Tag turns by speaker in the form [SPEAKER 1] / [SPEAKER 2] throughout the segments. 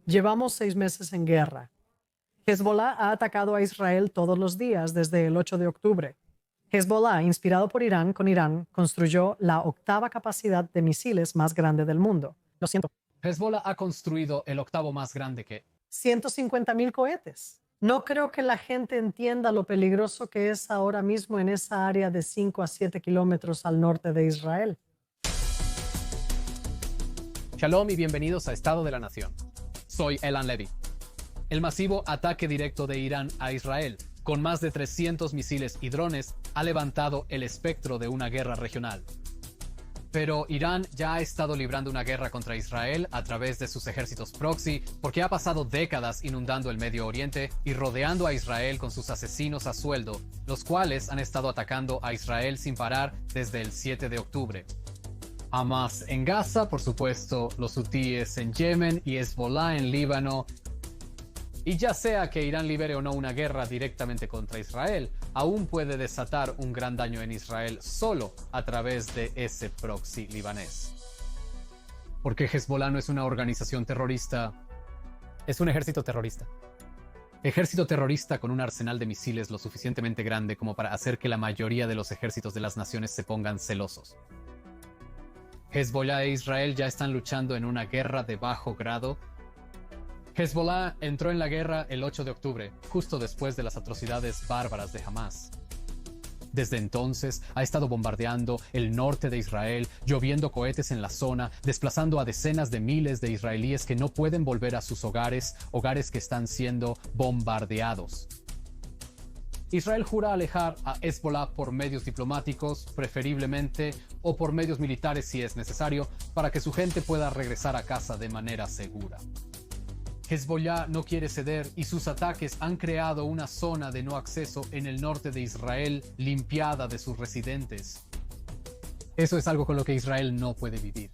[SPEAKER 1] Llevamos 6 meses en guerra. Hezbollah ha atacado a Israel todos los días desde el 8 de octubre. Hezbollah, inspirado por Irán, con Irán, construyó la octava capacidad de misiles más grande del mundo. Lo siento,
[SPEAKER 2] Hezbollah ha construido el octavo más grande que...
[SPEAKER 1] 150,000 cohetes. No creo que la gente entienda lo peligroso que es ahora mismo en esa área de 5 a 7 kilómetros al norte de Israel.
[SPEAKER 2] Shalom y bienvenidos a Estado de la Nación. Soy Elan Levy. El masivo ataque directo de Irán a Israel, con más de 300 misiles y drones, ha levantado el espectro de una guerra regional. Pero Irán ya ha estado librando una guerra contra Israel a través de sus ejércitos proxy porque ha pasado décadas inundando el Medio Oriente y rodeando a Israel con sus asesinos a sueldo, los cuales han estado atacando a Israel sin parar desde el 7 de octubre. Hamas en Gaza, por supuesto, los hutíes en Yemen y Hezbollah en Líbano. Y ya sea que Irán libere o no una guerra directamente contra Israel, aún puede desatar un gran daño en Israel solo a través de ese proxy libanés. Porque Hezbollah no es una organización terrorista, es un ejército terrorista. Ejército terrorista con un arsenal de misiles lo suficientemente grande como para hacer que la mayoría de los ejércitos de las naciones se pongan celosos. Hezbollah e Israel ya están luchando en una guerra de bajo grado. Hezbollah entró en la guerra el 8 de octubre, justo después de las atrocidades bárbaras de Hamas. Desde entonces ha estado bombardeando el norte de Israel, lloviendo cohetes en la zona, desplazando a decenas de miles de israelíes que no pueden volver a sus hogares, hogares que están siendo bombardeados. Israel jura alejar a Hezbollah por medios diplomáticos, preferiblemente, o por medios militares si es necesario, para que su gente pueda regresar a casa de manera segura. Hezbollah no quiere ceder y sus ataques han creado una zona de no acceso en el norte de Israel limpiada de sus residentes. Eso es algo con lo que Israel no puede vivir.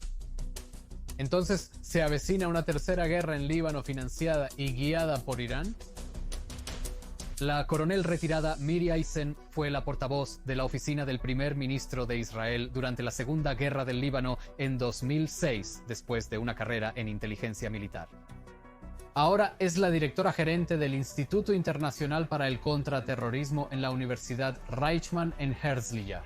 [SPEAKER 2] Entonces, ¿se avecina una tercera guerra en Líbano financiada y guiada por Irán? La coronel retirada Miri Eisen fue la portavoz de la oficina del primer ministro de Israel durante la Segunda Guerra del Líbano en 2006, después de una carrera en inteligencia militar. Ahora es la directora gerente del Instituto Internacional para el Contraterrorismo en la Universidad Reichman en Herzliya.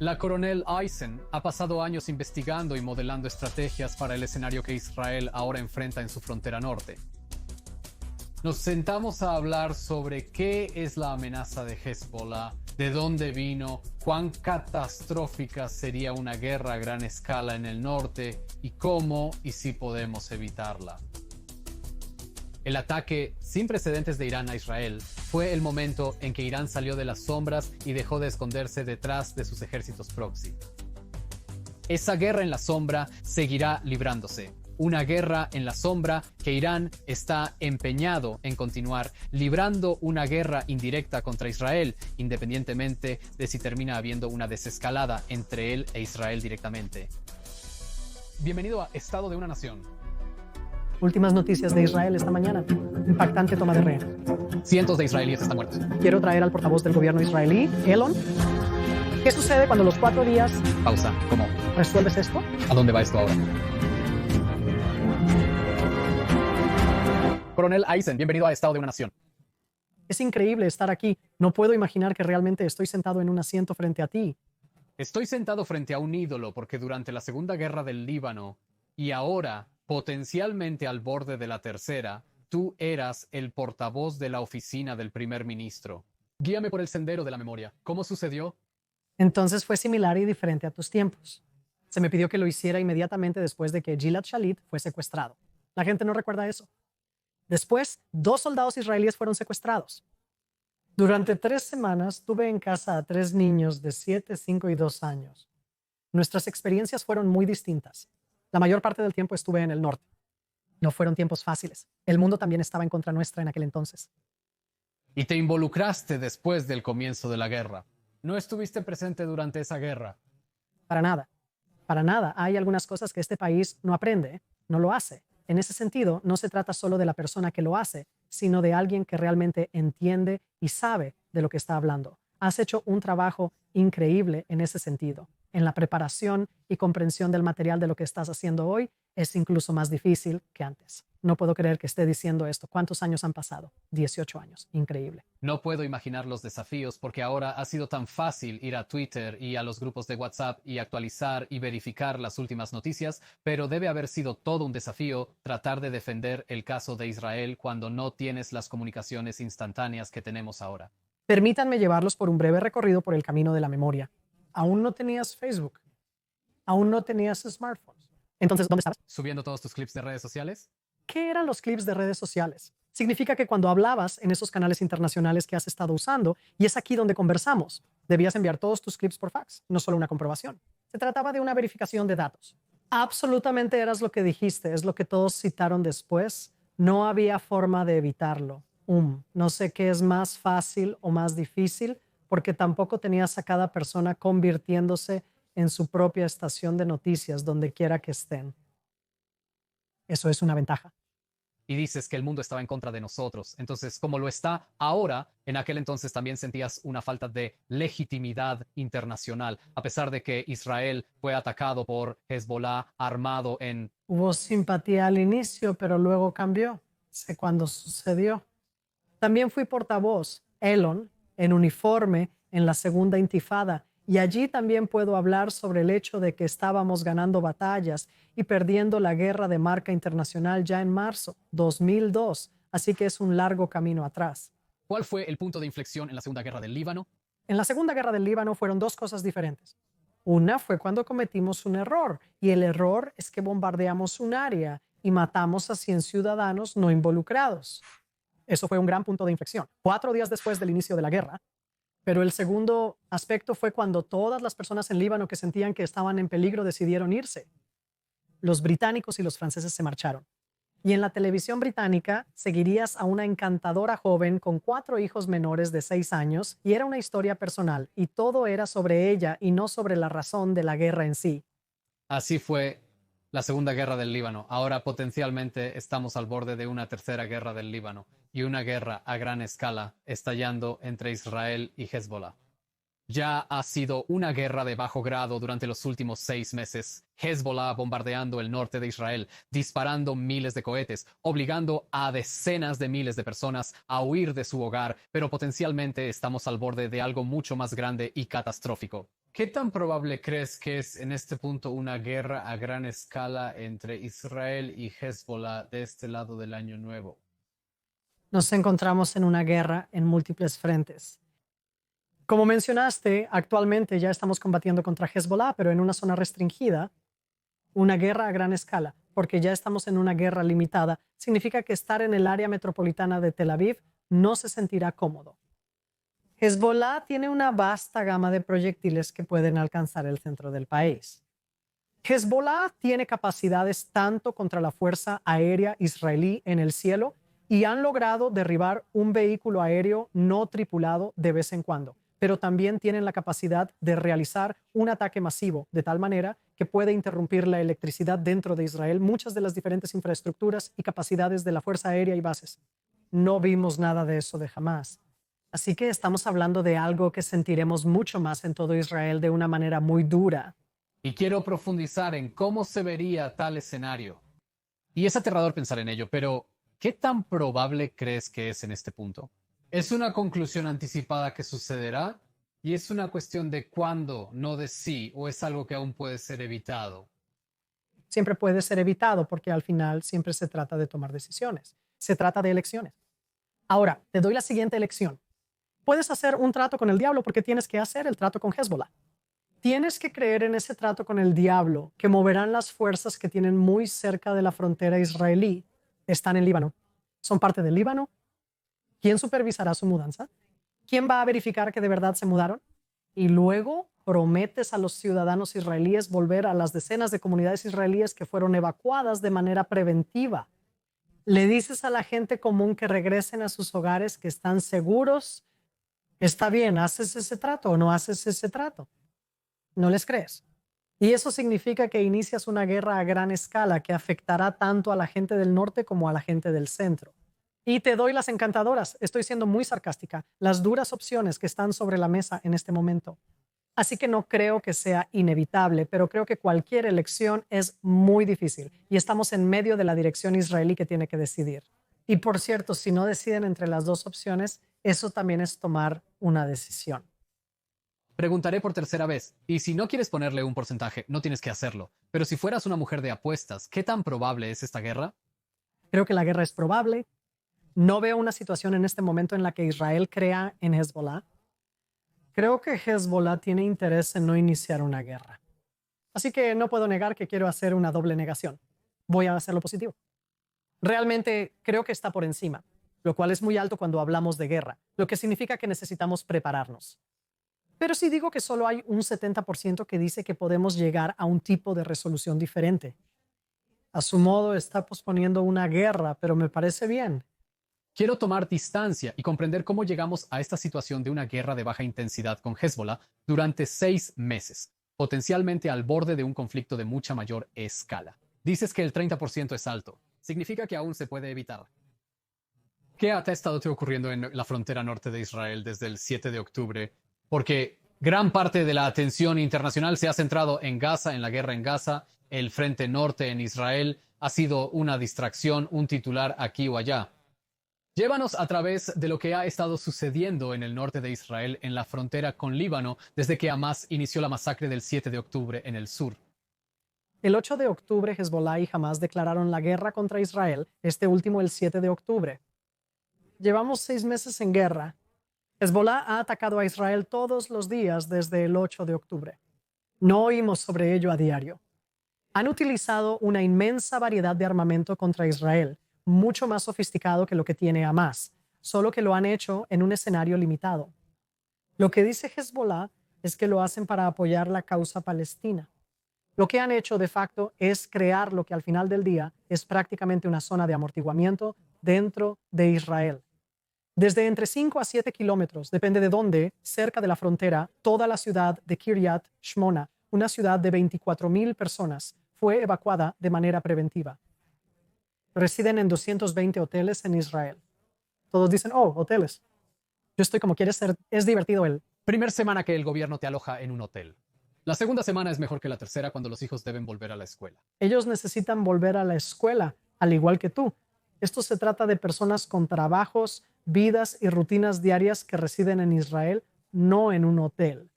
[SPEAKER 2] La coronel Eisen ha pasado años investigando y modelando estrategias para el escenario que Israel ahora enfrenta en su frontera norte. Nos sentamos a hablar sobre qué es la amenaza de Hezbollah, de dónde vino, cuán catastrófica sería una guerra a gran escala en el norte y cómo y si podemos evitarla. El ataque sin precedentes de Irán a Israel fue el momento en que Irán salió de las sombras y dejó de esconderse detrás de sus ejércitos proxy. Esa guerra en la sombra seguirá librándose. Una guerra en la sombra que Irán está empeñado en continuar, librando una guerra indirecta contra Israel, independientemente de si termina habiendo una desescalada entre él e Israel directamente. Bienvenido a Estado de una Nación.
[SPEAKER 1] Últimas noticias de Israel esta mañana. Impactante toma de rehén.
[SPEAKER 2] Cientos de israelíes están muertos.
[SPEAKER 1] Quiero traer al portavoz del gobierno israelí, Elon. ¿Qué sucede cuando los 4 días
[SPEAKER 2] Pausa. ¿Cómo?
[SPEAKER 1] resuelves esto?
[SPEAKER 2] ¿A dónde va esto ahora? Coronel Eisen, bienvenido a Estado de una Nación.
[SPEAKER 1] Es increíble estar aquí. No puedo imaginar que realmente estoy sentado en un asiento frente a ti.
[SPEAKER 2] Estoy sentado frente a un ídolo porque durante la Segunda Guerra del Líbano y ahora, potencialmente al borde de la tercera, tú eras el portavoz de la oficina del primer ministro. Guíame por el sendero de la memoria. ¿Cómo sucedió?
[SPEAKER 1] Entonces fue similar y diferente a tus tiempos. Se me pidió que lo hiciera inmediatamente después de que Gilad Shalit fue secuestrado. La gente no recuerda eso. Después, 2 soldados israelíes fueron secuestrados. Durante 3 semanas tuve en casa a 3 niños de 7, 5 y 2 años. Nuestras experiencias fueron muy distintas. La mayor parte del tiempo estuve en el norte. No fueron tiempos fáciles. El mundo también estaba en contra nuestra en aquel entonces.
[SPEAKER 2] Y te involucraste después del comienzo de la guerra. ¿No estuviste presente durante esa guerra?
[SPEAKER 1] Para nada. Para nada. Hay algunas cosas que este país no aprende, no lo hace. En ese sentido, no se trata solo de la persona que lo hace, sino de alguien que realmente entiende y sabe de lo que está hablando. Has hecho un trabajo increíble en ese sentido. En la preparación y comprensión del material de lo que estás haciendo hoy es incluso más difícil que antes. No puedo creer que esté diciendo esto. ¿Cuántos años han pasado? 18 años. Increíble.
[SPEAKER 2] No puedo imaginar los desafíos porque ahora ha sido tan fácil ir a Twitter y a los grupos de WhatsApp y actualizar y verificar las últimas noticias, pero debe haber sido todo un desafío tratar de defender el caso de Israel cuando no tienes las comunicaciones instantáneas que tenemos ahora.
[SPEAKER 1] Permítanme llevarlos por un breve recorrido por el camino de la memoria. Aún no tenías Facebook. Aún no tenías smartphones. Entonces, ¿dónde estabas?
[SPEAKER 2] ¿Subiendo todos tus clips de redes sociales?
[SPEAKER 1] ¿Qué eran los clips de redes sociales? Significa que cuando hablabas en esos canales internacionales que has estado usando, y es aquí donde conversamos, debías enviar todos tus clips por fax, no solo una comprobación. Se trataba de una verificación de datos. Absolutamente eras lo que dijiste, es lo que todos citaron después. No había forma de evitarlo. No sé qué es más fácil o más difícil, porque tampoco tenías a cada persona convirtiéndose en su propia estación de noticias, donde quiera que estén. Eso es una ventaja.
[SPEAKER 2] Y dices que el mundo estaba en contra de nosotros. Entonces, como lo está ahora, en aquel entonces también sentías una falta de legitimidad internacional, a pesar de que Israel fue atacado por Hezbollah armado en...
[SPEAKER 1] Hubo simpatía al inicio, pero luego cambió. Sé cuándo sucedió. También fui portavoz, Elon, en uniforme en la segunda intifada, y allí también puedo hablar sobre el hecho de que estábamos ganando batallas y perdiendo la guerra de marca internacional ya en marzo 2002, así que es un largo camino atrás.
[SPEAKER 2] ¿Cuál fue el punto de inflexión en la Segunda Guerra del Líbano?
[SPEAKER 1] En la Segunda Guerra del Líbano fueron dos cosas diferentes. Una fue cuando cometimos un error, y el error es que bombardeamos un área y matamos a 100 ciudadanos no involucrados. Eso fue un gran punto de inflexión. 4 días después del inicio de la guerra. Pero el segundo aspecto fue cuando todas las personas en Líbano que sentían que estaban en peligro decidieron irse. Los británicos y los franceses se marcharon. Y en la televisión británica seguirías a una encantadora joven con 4 hijos menores de 6 años, y era una historia personal, y todo era sobre ella y no sobre la razón de la guerra en sí.
[SPEAKER 2] Así fue la Segunda Guerra del Líbano. Ahora potencialmente estamos al borde de una tercera guerra del Líbano y una guerra a gran escala estallando entre Israel y Hezbollah. Ya ha sido una guerra de bajo grado durante los últimos 6 meses. Hezbollah bombardeando el norte de Israel, disparando miles de cohetes, obligando a decenas de miles de personas a huir de su hogar, pero potencialmente estamos al borde de algo mucho más grande y catastrófico. ¿Qué tan probable crees que es en este punto una guerra a gran escala entre Israel y Hezbollah de este lado del Año Nuevo?
[SPEAKER 1] Nos encontramos en una guerra en múltiples frentes. Como mencionaste, actualmente ya estamos combatiendo contra Hezbollah, pero en una zona restringida. Una guerra a gran escala, porque ya estamos en una guerra limitada, significa que estar en el área metropolitana de Tel Aviv no se sentirá cómodo. Hezbollah tiene una vasta gama de proyectiles que pueden alcanzar el centro del país. Hezbollah tiene capacidades tanto contra la fuerza aérea israelí en el cielo, y han logrado derribar un vehículo aéreo no tripulado de vez en cuando, pero también tienen la capacidad de realizar un ataque masivo de tal manera que puede interrumpir la electricidad dentro de Israel, muchas de las diferentes infraestructuras y capacidades de la fuerza aérea y bases. No vimos nada de eso de Hamás. Así que estamos hablando de algo que sentiremos mucho más en todo Israel de una manera muy dura.
[SPEAKER 2] Y quiero profundizar en cómo se vería tal escenario. Y es aterrador pensar en ello, pero ¿qué tan probable crees que es en este punto? ¿Es una conclusión anticipada que sucederá? ¿Y es una cuestión de cuándo, no de si, o es algo que aún puede ser evitado?
[SPEAKER 1] Siempre puede ser evitado porque al final siempre se trata de tomar decisiones. Se trata de elecciones. Ahora, te doy la siguiente elección. Puedes hacer un trato con el diablo porque tienes que hacer el trato con Hezbollah. Tienes que creer en ese trato con el diablo que moverán las fuerzas que tienen muy cerca de la frontera israelí. Están en Líbano. Son parte del Líbano. ¿Quién supervisará su mudanza? ¿Quién va a verificar que de verdad se mudaron? Y luego prometes a los ciudadanos israelíes volver a las decenas de comunidades israelíes que fueron evacuadas de manera preventiva. Le dices a la gente común que regresen a sus hogares, que están seguros. Está bien, ¿haces ese trato o no haces ese trato? ¿No les crees? Y eso significa que inicias una guerra a gran escala que afectará tanto a la gente del norte como a la gente del centro. Y te doy las encantadoras, estoy siendo muy sarcástica, las duras opciones que están sobre la mesa en este momento. Así que no creo que sea inevitable, pero creo que cualquier elección es muy difícil y estamos en medio de la dirección israelí que tiene que decidir. Y por cierto, si no deciden entre las dos opciones, eso también es tomar una decisión.
[SPEAKER 2] Preguntaré por tercera vez, y si no quieres ponerle un porcentaje, no tienes que hacerlo. Pero si fueras una mujer de apuestas, ¿qué tan probable es esta guerra?
[SPEAKER 1] Creo que la guerra es probable. No veo una situación en este momento en la que Israel crea en Hezbollah. Creo que Hezbollah tiene interés en no iniciar una guerra. Así que no puedo negar que quiero hacer una doble negación. Voy a hacer lo positivo. Realmente creo que está por encima, lo cual es muy alto cuando hablamos de guerra, lo que significa que necesitamos prepararnos. Pero sí digo que solo hay un 70% que dice que podemos llegar a un tipo de resolución diferente. A su modo está posponiendo una guerra, pero me parece bien.
[SPEAKER 2] Quiero tomar distancia y comprender cómo llegamos a esta situación de una guerra de baja intensidad con Hezbollah durante 6 meses, potencialmente al borde de un conflicto de mucha mayor escala. Dices que el 30% es alto. Significa que aún se puede evitar. ¿Qué te ha estado ocurriendo en la frontera norte de Israel desde el 7 de octubre? Porque gran parte de la atención internacional se ha centrado en Gaza, en la guerra en Gaza. El frente norte en Israel ha sido una distracción, un titular aquí o allá. Llévanos a través de lo que ha estado sucediendo en el norte de Israel, en la frontera con Líbano, desde que Hamás inició la masacre del 7 de octubre en el sur.
[SPEAKER 1] El 8 de octubre, Hezbollah y Hamas declararon la guerra contra Israel, este último el 7 de octubre. Llevamos 6 meses en guerra. Hezbollah ha atacado a Israel todos los días desde el 8 de octubre. No oímos sobre ello a diario. Han utilizado una inmensa variedad de armamento contra Israel, mucho más sofisticado que lo que tiene Hamas, solo que lo han hecho en un escenario limitado. Lo que dice Hezbollah es que lo hacen para apoyar la causa palestina. Lo que han hecho de facto es crear lo que al final del día es prácticamente una zona de amortiguamiento dentro de Israel. Desde entre 5 a 7 kilómetros, depende de dónde, cerca de la frontera, toda la ciudad de Kiryat Shmona, una ciudad de 24,000 personas, fue evacuada de manera preventiva. Residen en 220 hoteles en Israel. Todos dicen, oh, hoteles. Yo estoy como quieres ser, es divertido el.
[SPEAKER 2] Primer semana que el gobierno te aloja en un hotel. La segunda semana es mejor que la tercera cuando los hijos deben volver a la escuela.
[SPEAKER 1] Ellos necesitan volver a la escuela, al igual que tú. Esto se trata de personas con trabajos, vidas y rutinas diarias que residen en Israel, no en un hotel.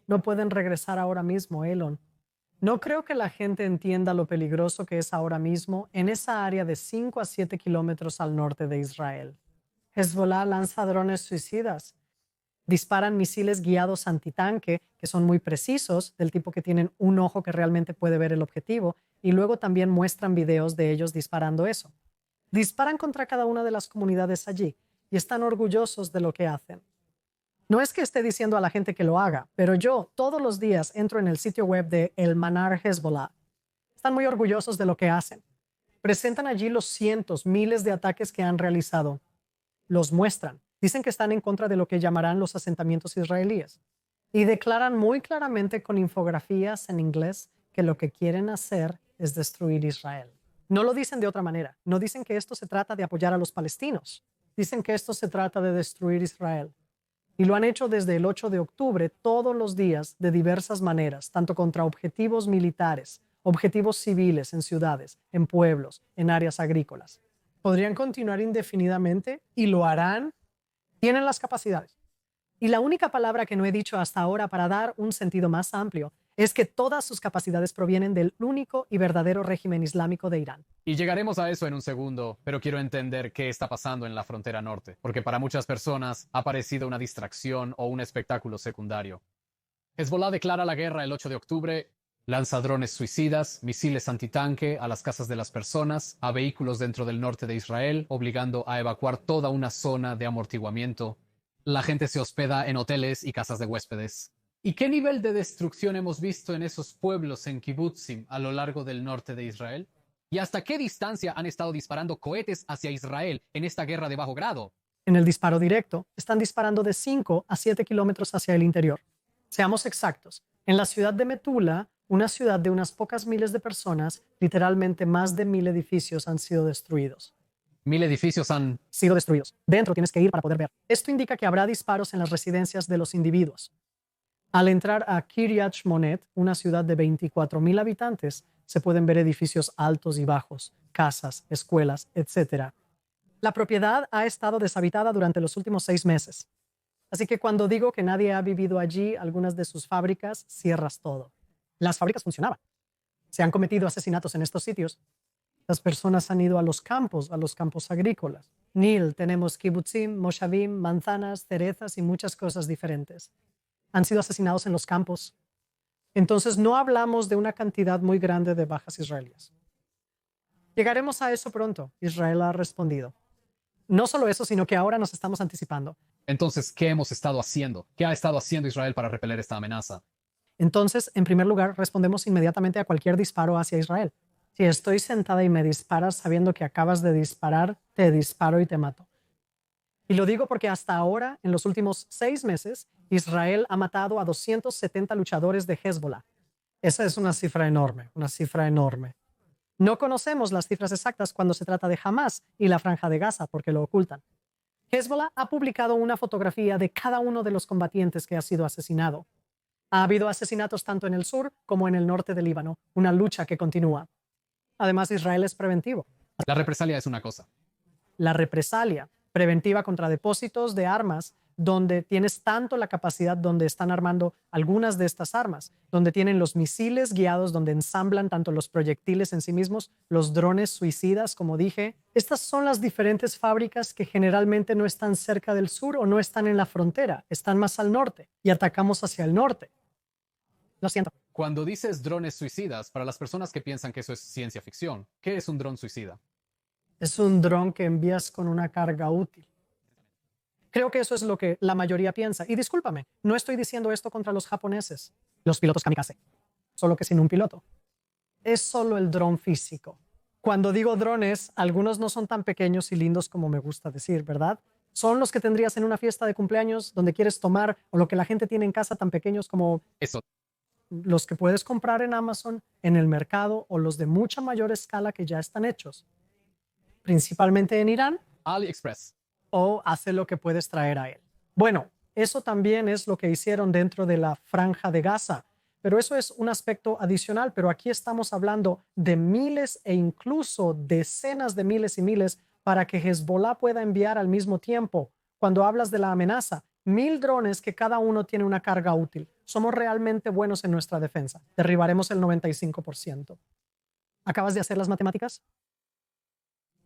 [SPEAKER 1] No pueden regresar ahora mismo, Elon. No creo que la gente entienda lo peligroso que es ahora mismo en esa área de 5 a 7 kilómetros al norte de Israel. Hezbollah lanza drones suicidas. Disparan misiles guiados antitanque que son muy precisos, del tipo que tienen un ojo que realmente puede ver el objetivo, y luego también muestran videos de ellos disparando eso. Disparan contra cada una de las comunidades allí y están orgullosos de lo que hacen. No es que esté diciendo a la gente que lo haga, pero yo todos los días entro en el sitio web de El Manar Hezbollah. Están muy orgullosos de lo que hacen. Presentan allí los cientos, miles de ataques que han realizado. Los muestran. Dicen que están en contra de lo que llamarán los asentamientos israelíes. Y declaran muy claramente con infografías en inglés que lo que quieren hacer es destruir Israel. No lo dicen de otra manera. No dicen que esto se trata de apoyar a los palestinos. Dicen que esto se trata de destruir Israel. Y lo han hecho desde el 8 de octubre todos los días de diversas maneras, tanto contra objetivos militares, objetivos civiles en ciudades, en pueblos, en áreas agrícolas. Podrían continuar indefinidamente y lo harán. Tienen las capacidades. Y la única palabra que no he dicho hasta ahora para dar un sentido más amplio es que todas sus capacidades provienen del único y verdadero régimen islámico de Irán.
[SPEAKER 2] Y llegaremos a eso en un segundo, pero quiero entender qué está pasando en la frontera norte, porque para muchas personas ha parecido una distracción o un espectáculo secundario. Hezbollah declara la guerra el 8 de octubre, lanza drones suicidas, misiles antitanque a las casas de las personas, a vehículos dentro del norte de Israel, obligando a evacuar toda una zona de amortiguamiento. La gente se hospeda en hoteles y casas de huéspedes. ¿Y qué nivel de destrucción hemos visto en esos pueblos en kibutzim a lo largo del norte de Israel? ¿Y hasta qué distancia han estado disparando cohetes hacia Israel en esta guerra de bajo grado?
[SPEAKER 1] En el disparo directo, están disparando de 5 a 7 kilómetros hacia el interior. Seamos exactos. En la ciudad de Metula, una ciudad de unas pocas miles de personas, literalmente más de 1,000 edificios han sido destruidos.
[SPEAKER 2] 1,000 edificios han
[SPEAKER 1] sido destruidos. Dentro tienes que ir para poder ver. Esto indica que habrá disparos en las residencias de los individuos. Al entrar a Kiryat Shmonet, una ciudad de 24,000 habitantes, se pueden ver edificios altos y bajos, casas, escuelas, etc. La propiedad ha estado deshabitada durante los últimos 6 meses. Así que cuando digo que nadie ha vivido allí, algunas de sus fábricas, cierras todo. Las fábricas funcionaban. Se han cometido asesinatos en estos sitios. Las personas han ido a los campos agrícolas. Nil, tenemos kibutzim, moshavim, manzanas, cerezas y muchas cosas diferentes. Han sido asesinados en los campos. Entonces no hablamos de una cantidad muy grande de bajas israelíes. Llegaremos a eso pronto, Israel ha respondido. No solo eso, sino que ahora nos estamos anticipando.
[SPEAKER 2] Entonces, ¿qué hemos estado haciendo? ¿Qué ha estado haciendo Israel para repeler esta amenaza?
[SPEAKER 1] Entonces, en primer lugar, respondemos inmediatamente a cualquier disparo hacia Israel. Si estoy sentada y me disparas sabiendo que acabas de disparar, te disparo y te mato. Y lo digo porque hasta ahora, en los últimos 6 meses, Israel ha matado a 270 luchadores de Hezbollah. Esa es una cifra enorme, una cifra enorme. No conocemos las cifras exactas cuando se trata de Hamas y la Franja de Gaza porque lo ocultan. Hezbollah ha publicado una fotografía de cada uno de los combatientes que ha sido asesinado. Ha habido asesinatos tanto en el sur como en el norte del Líbano, una lucha que continúa. Además, Israel es preventivo.
[SPEAKER 2] La represalia es una cosa.
[SPEAKER 1] La represalia preventiva contra depósitos de armas donde tienes tanto la capacidad, donde están armando algunas de estas armas, donde tienen los misiles guiados, donde ensamblan tanto los proyectiles en sí mismos, los drones suicidas, como dije. Estas son las diferentes fábricas que generalmente no están cerca del sur o no están en la frontera, están más al norte y atacamos hacia el norte. Lo siento.
[SPEAKER 2] Cuando dices drones suicidas, para las personas que piensan que eso es ciencia ficción, ¿qué es un dron suicida?
[SPEAKER 1] Es un dron que envías con una carga útil. Creo que eso es lo que la mayoría piensa. Y discúlpame, no estoy diciendo esto contra los japoneses, los pilotos kamikaze, solo que sin un piloto. Es solo el dron físico. Cuando digo drones, algunos no son tan pequeños y lindos como me gusta decir, ¿verdad? Son los que tendrías en una fiesta de cumpleaños donde quieres tomar o lo que la gente tiene en casa tan pequeños como
[SPEAKER 2] Eso.
[SPEAKER 1] los que puedes comprar en Amazon, en el mercado o los de mucha mayor escala que ya están hechos, principalmente en Irán.
[SPEAKER 2] AliExpress.
[SPEAKER 1] O hace lo que puedes traer a él. Bueno, eso también es lo que hicieron dentro de la Franja de Gaza, pero eso es un aspecto adicional, pero aquí estamos hablando de miles e incluso decenas de miles y miles para que Hezbollah pueda enviar al mismo tiempo. Cuando hablas de la amenaza, 1,000 drones que cada uno tiene una carga útil. Somos realmente buenos en nuestra defensa. Derribaremos el 95%. ¿Acabas de hacer las matemáticas?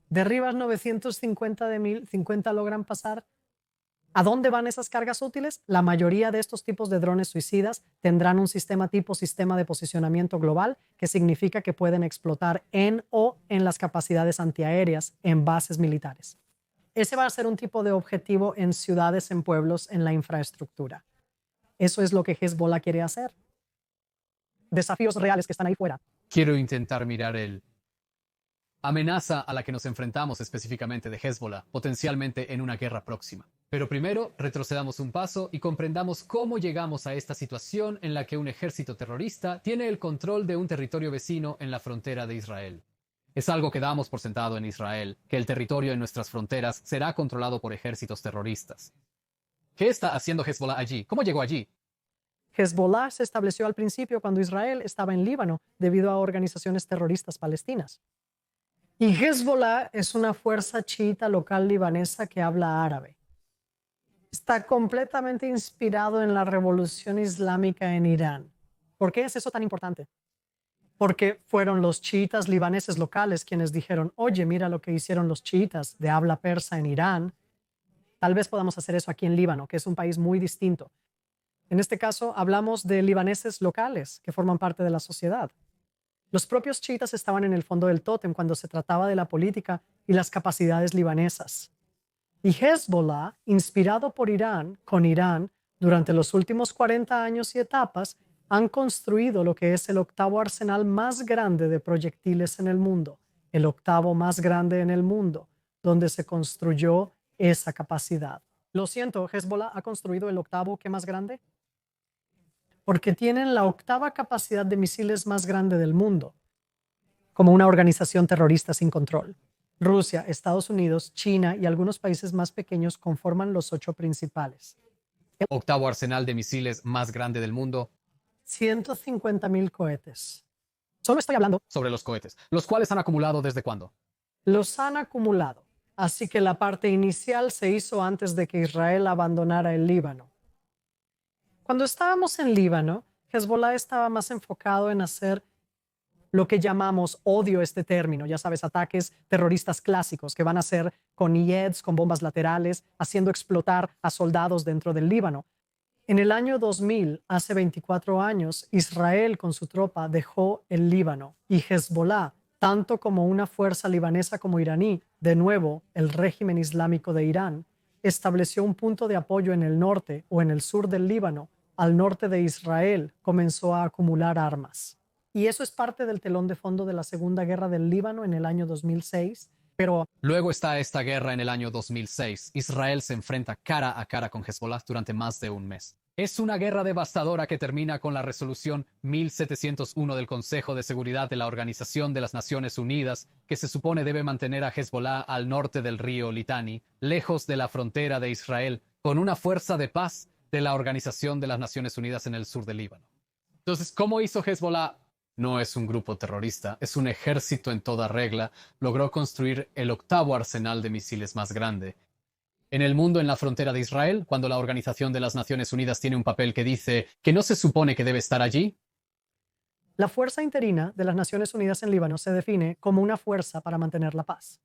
[SPEAKER 1] Derribas 950 de 1,000, 50 logran pasar. ¿A dónde van esas cargas útiles? La mayoría de estos tipos de drones suicidas tendrán un sistema tipo sistema de posicionamiento global, que significa que pueden explotar en las capacidades antiaéreas en bases militares. Ese va a ser un tipo de objetivo en ciudades, en pueblos, en la infraestructura. Eso es lo que Hezbollah quiere hacer. Desafíos reales que están ahí fuera.
[SPEAKER 2] Quiero intentar mirar el amenaza a la que nos enfrentamos específicamente de Hezbollah, potencialmente en una guerra próxima. Pero primero, retrocedamos un paso y comprendamos cómo llegamos a esta situación en la que un ejército terrorista tiene el control de un territorio vecino en la frontera de Israel. Es algo que damos por sentado en Israel, que el territorio en nuestras fronteras será controlado por ejércitos terroristas. ¿Qué está haciendo Hezbollah allí? ¿Cómo llegó allí?
[SPEAKER 1] Hezbollah se estableció al principio cuando Israel estaba en Líbano debido a organizaciones terroristas palestinas. Y Hezbollah es una fuerza chiita local libanesa que habla árabe. Está completamente inspirado en la revolución islámica en Irán. ¿Por qué es eso tan importante? Porque fueron los chiitas libaneses locales quienes dijeron, oye, mira lo que hicieron los chiitas de habla persa en Irán. Tal vez podamos hacer eso aquí en Líbano, que es un país muy distinto. En este caso, hablamos de libaneses locales que forman parte de la sociedad. Los propios chiitas estaban en el fondo del tótem cuando se trataba de la política y las capacidades libanesas. Y Hezbollah, inspirado por Irán, con Irán, durante los últimos 40 años y etapas, han construido lo que es el 8º arsenal más grande de proyectiles en el mundo, el 8º más grande en el mundo, donde se construyó esa capacidad. Lo siento, Hezbollah ha construido el 8º, ¿qué más grande? Porque tienen la 8ª capacidad de misiles más grande del mundo, como una organización terrorista sin control. Rusia, Estados Unidos, China y algunos países más pequeños conforman los 8 principales.
[SPEAKER 2] octavo arsenal de misiles más grande del mundo.
[SPEAKER 1] 150,000 cohetes. Solo estoy hablando.
[SPEAKER 2] Sobre los cohetes, los cuales han acumulado desde cuándo.
[SPEAKER 1] Los han acumulado. Así que la parte inicial se hizo antes de que Israel abandonara el Líbano. Cuando estábamos en Líbano, Hezbollah estaba más enfocado en hacer lo que llamamos, odio este término, ya sabes, ataques terroristas clásicos que van a ser con IEDs, con bombas laterales, haciendo explotar a soldados dentro del Líbano. En el año 2000, hace 24 años, Israel con su tropa dejó el Líbano y Hezbollah, tanto como una fuerza libanesa como iraní, de nuevo el régimen islámico de Irán, estableció un punto de apoyo en el norte o en el sur del Líbano. Al norte de Israel comenzó a acumular armas. Y eso es parte del telón de fondo de la Segunda Guerra del Líbano en el año 2006. Pero
[SPEAKER 2] luego está esta guerra en el año 2006. Israel se enfrenta cara a cara con Hezbollah durante más de un mes. Es una guerra devastadora que termina con la resolución 1701 del Consejo de Seguridad de la Organización de las Naciones Unidas, que se supone debe mantener a Hezbollah al norte del río Litani, lejos de la frontera de Israel, con una fuerza de paz de la Organización de las Naciones Unidas en el sur del Líbano. Entonces, ¿cómo hizo Hezbollah? No es un grupo terrorista, es un ejército en toda regla. Logró construir el octavo arsenal de misiles más grande. En el mundo, en la frontera de Israel, cuando la Organización de las Naciones Unidas tiene un papel que dice que no se supone que debe estar allí.
[SPEAKER 1] La fuerza interina de las Naciones Unidas en Líbano se define como una fuerza para mantener la paz.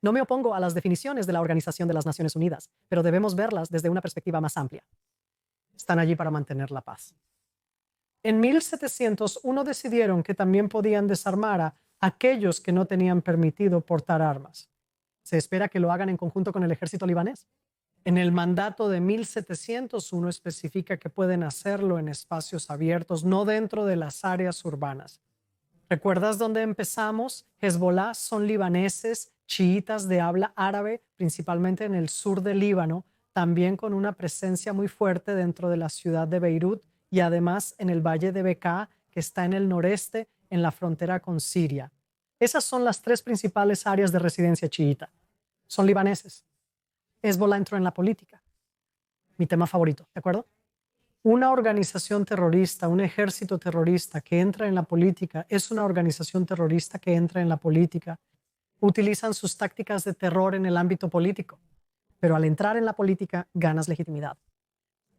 [SPEAKER 1] No me opongo a las definiciones de la Organización de las Naciones Unidas, pero debemos verlas desde una perspectiva más amplia. Están allí para mantener la paz. En 1701 decidieron que también podían desarmar a aquellos que no tenían permitido portar armas. Se espera que lo hagan en conjunto con el ejército libanés. En el mandato de 1701 especifica que pueden hacerlo en espacios abiertos, no dentro de las áreas urbanas. ¿Recuerdas dónde empezamos? Hezbollah son libaneses, chiitas de habla árabe, principalmente en el sur del Líbano, también con una presencia muy fuerte dentro de la ciudad de Beirut y además en el valle de Bekaa, que está en el noreste, en la frontera con Siria. Esas son las tres principales áreas de residencia chiita. Son libaneses. Hezbollah entró en la política. Mi tema favorito, ¿de acuerdo? Una organización terrorista, un ejército terrorista que entra en la política es una organización terrorista que entra en la política. Utilizan sus tácticas de terror en el ámbito político, pero al entrar en la política ganas legitimidad.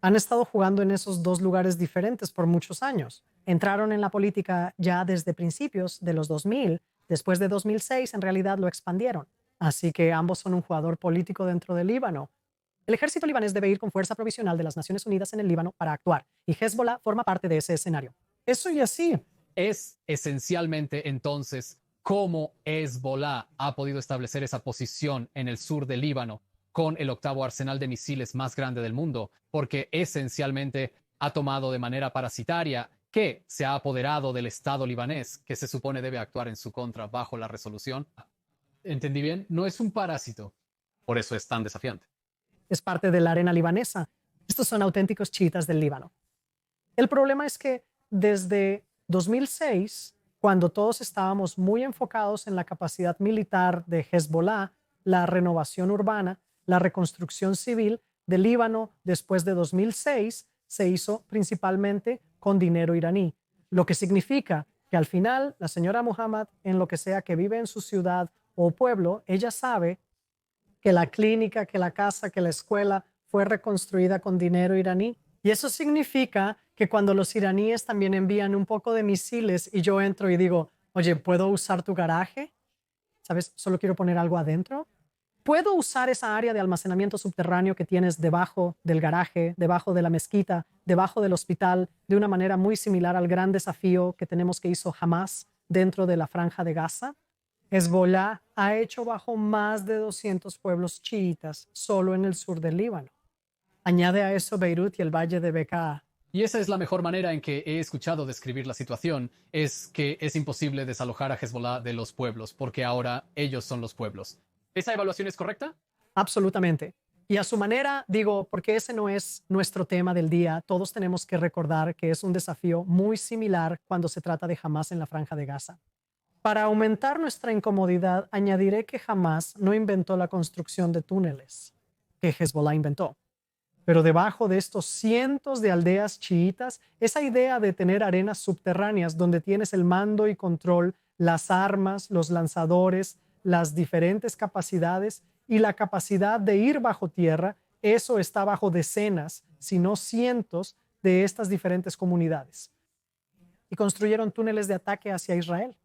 [SPEAKER 1] Han estado jugando en esos dos lugares diferentes por muchos años. Entraron en la política ya desde principios de los 2000. Después de 2006, en realidad lo expandieron. Así que ambos son un jugador político dentro del Líbano. El ejército libanés debe ir con fuerza provisional de las Naciones Unidas en el Líbano para actuar, y Hezbollah forma parte de ese escenario. Eso y así.
[SPEAKER 2] Es esencialmente entonces cómo Hezbollah ha podido establecer esa posición en el sur del Líbano con el octavo arsenal de misiles más grande del mundo, porque esencialmente ha tomado de manera parasitaria que se ha apoderado del Estado libanés, que se supone debe actuar en su contra bajo la resolución. ¿Entendí bien? No es un parásito. Por eso es tan desafiante.
[SPEAKER 1] Es parte de la arena libanesa. Estos son auténticos chiitas del Líbano. El problema es que desde 2006, cuando todos estábamos muy enfocados en la capacidad militar de Hezbollah, la renovación urbana, la reconstrucción civil del Líbano después de 2006 se hizo principalmente con dinero iraní, lo que significa que al final la señora Muhammad, en lo que sea que vive en su ciudad o pueblo, ella sabe que la clínica, que la casa, que la escuela fue reconstruida con dinero iraní. Y eso significa que cuando los iraníes también envían un poco de misiles y yo entro y digo, oye, ¿puedo usar tu garaje? ¿Sabes? Solo quiero poner algo adentro. ¿Puedo usar esa área de almacenamiento subterráneo que tienes debajo del garaje, debajo de la mezquita, debajo del hospital, de una manera muy similar al gran desafío que tenemos que hizo Hamas dentro de la Franja de Gaza? Hezbollah ha hecho bajo más de 200 pueblos chiitas solo en el sur del Líbano. Añade a eso Beirut y el valle de Bekaa.
[SPEAKER 2] Y esa es la mejor manera en que he escuchado describir la situación, es que es imposible desalojar a Hezbollah de los pueblos, porque ahora ellos son los pueblos. ¿Esa evaluación es correcta?
[SPEAKER 1] Absolutamente. Y a su manera, digo, porque ese no es nuestro tema del día, todos tenemos que recordar que es un desafío muy similar cuando se trata de Hamas en la Franja de Gaza. Para aumentar nuestra incomodidad, añadiré que Hamas no inventó la construcción de túneles, que Hezbollah inventó. Pero debajo de estos cientos de aldeas chiitas, esa idea de tener arenas subterráneas donde tienes el mando y control, las armas, los lanzadores, las diferentes capacidades y la capacidad de ir bajo tierra, eso está bajo decenas, si no cientos, de estas diferentes comunidades. Y construyeron túneles de ataque hacia Israel.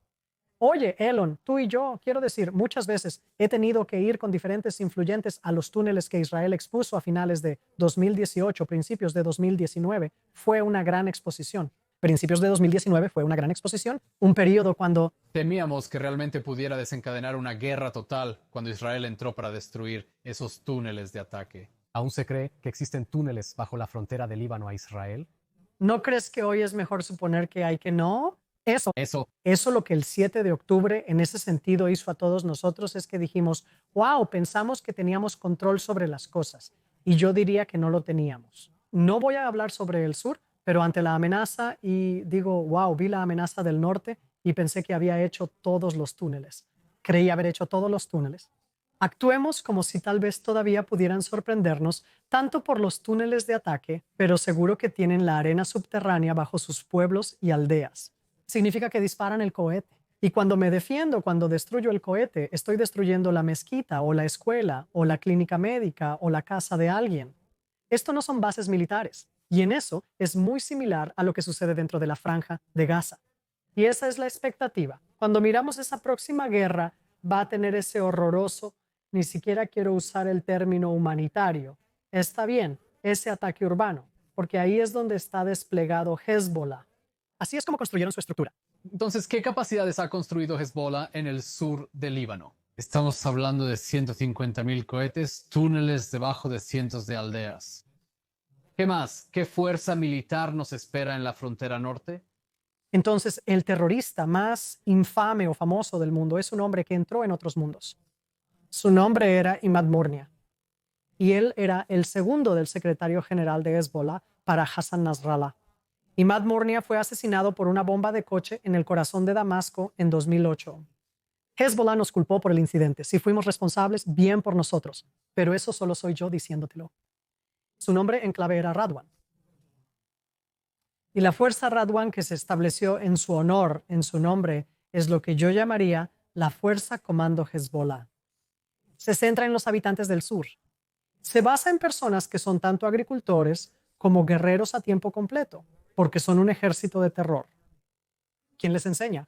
[SPEAKER 1] Oye, Elon, tú y yo, quiero decir, muchas veces he tenido que ir con diferentes influyentes a los túneles que Israel expuso a finales de 2018, principios de 2019. Fue una gran exposición. Principios de 2019 fue una gran exposición, un periodo cuando
[SPEAKER 2] Temíamos que realmente pudiera desencadenar una guerra total cuando Israel entró para destruir esos túneles de ataque.
[SPEAKER 3] ¿Aún se cree que existen túneles bajo la frontera de Líbano a Israel?
[SPEAKER 1] ¿no crees que hoy es mejor suponer que hay que no?
[SPEAKER 2] Eso
[SPEAKER 1] Lo que el 7 de octubre en ese sentido hizo a todos nosotros es que dijimos, wow, pensamos que teníamos control sobre las cosas. Y yo diría que no lo teníamos. No voy a hablar sobre el sur, pero ante la amenaza y digo, wow, vi la amenaza del norte y pensé que había hecho todos los túneles. Creí haber hecho todos los túneles. Actuemos como si tal vez todavía pudieran sorprendernos, tanto por los túneles de ataque, pero seguro que tienen la arena subterránea bajo sus pueblos y aldeas. Significa que disparan el cohete. Y cuando me defiendo, cuando destruyo el cohete, estoy destruyendo la mezquita o la escuela o la clínica médica o la casa de alguien. Esto no son bases militares. Y en eso es muy similar a lo que sucede dentro de la franja de Gaza. Y esa es la expectativa. Cuando miramos esa próxima guerra, va a tener ese horroroso, ni siquiera quiero usar el término humanitario. Está bien, ese ataque urbano, porque ahí es donde está desplegado Hezbollah. Así es como construyeron su estructura.
[SPEAKER 2] Entonces, ¿qué capacidades ha construido Hezbollah en el sur del Líbano? Estamos hablando de 150.000 cohetes, túneles debajo de cientos de aldeas. ¿Qué más? ¿Qué fuerza militar nos espera en la frontera norte?
[SPEAKER 1] Entonces, el terrorista más infame o famoso del mundo es un hombre que entró en otros mundos. Su nombre era Imad Murnia. Y él era el segundo del secretario general de Hezbollah para Hassan Nasrallah. Imad Murnia fue asesinado por una bomba de coche en el corazón de Damasco en 2008. Hezbollah nos culpó por el incidente. Si fuimos responsables, bien por nosotros. Pero eso solo soy yo diciéndotelo. Su nombre en clave era Radwan. Y la fuerza Radwan que se estableció en su honor, en su nombre, es lo que yo llamaría la Fuerza Comando Hezbollah. Se centra en los habitantes del sur. Se basa en personas que son tanto agricultores como guerreros a tiempo completo, porque son un ejército de terror. ¿Quién les enseña?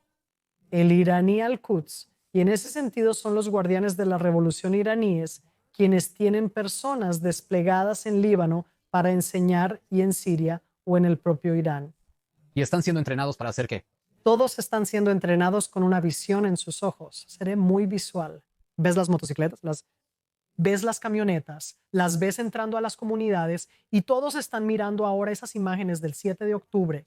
[SPEAKER 1] El iraní Al-Quds, y en ese sentido son los guardianes de la revolución iraníes quienes tienen personas desplegadas en Líbano para enseñar y en Siria o en el propio Irán.
[SPEAKER 2] ¿Y están siendo entrenados para hacer qué?
[SPEAKER 1] Todos están siendo entrenados con una visión en sus ojos. Seré muy visual. ¿Ves las motocicletas? Ves las camionetas, las ves entrando a las comunidades y todos están mirando ahora esas imágenes del 7 de octubre.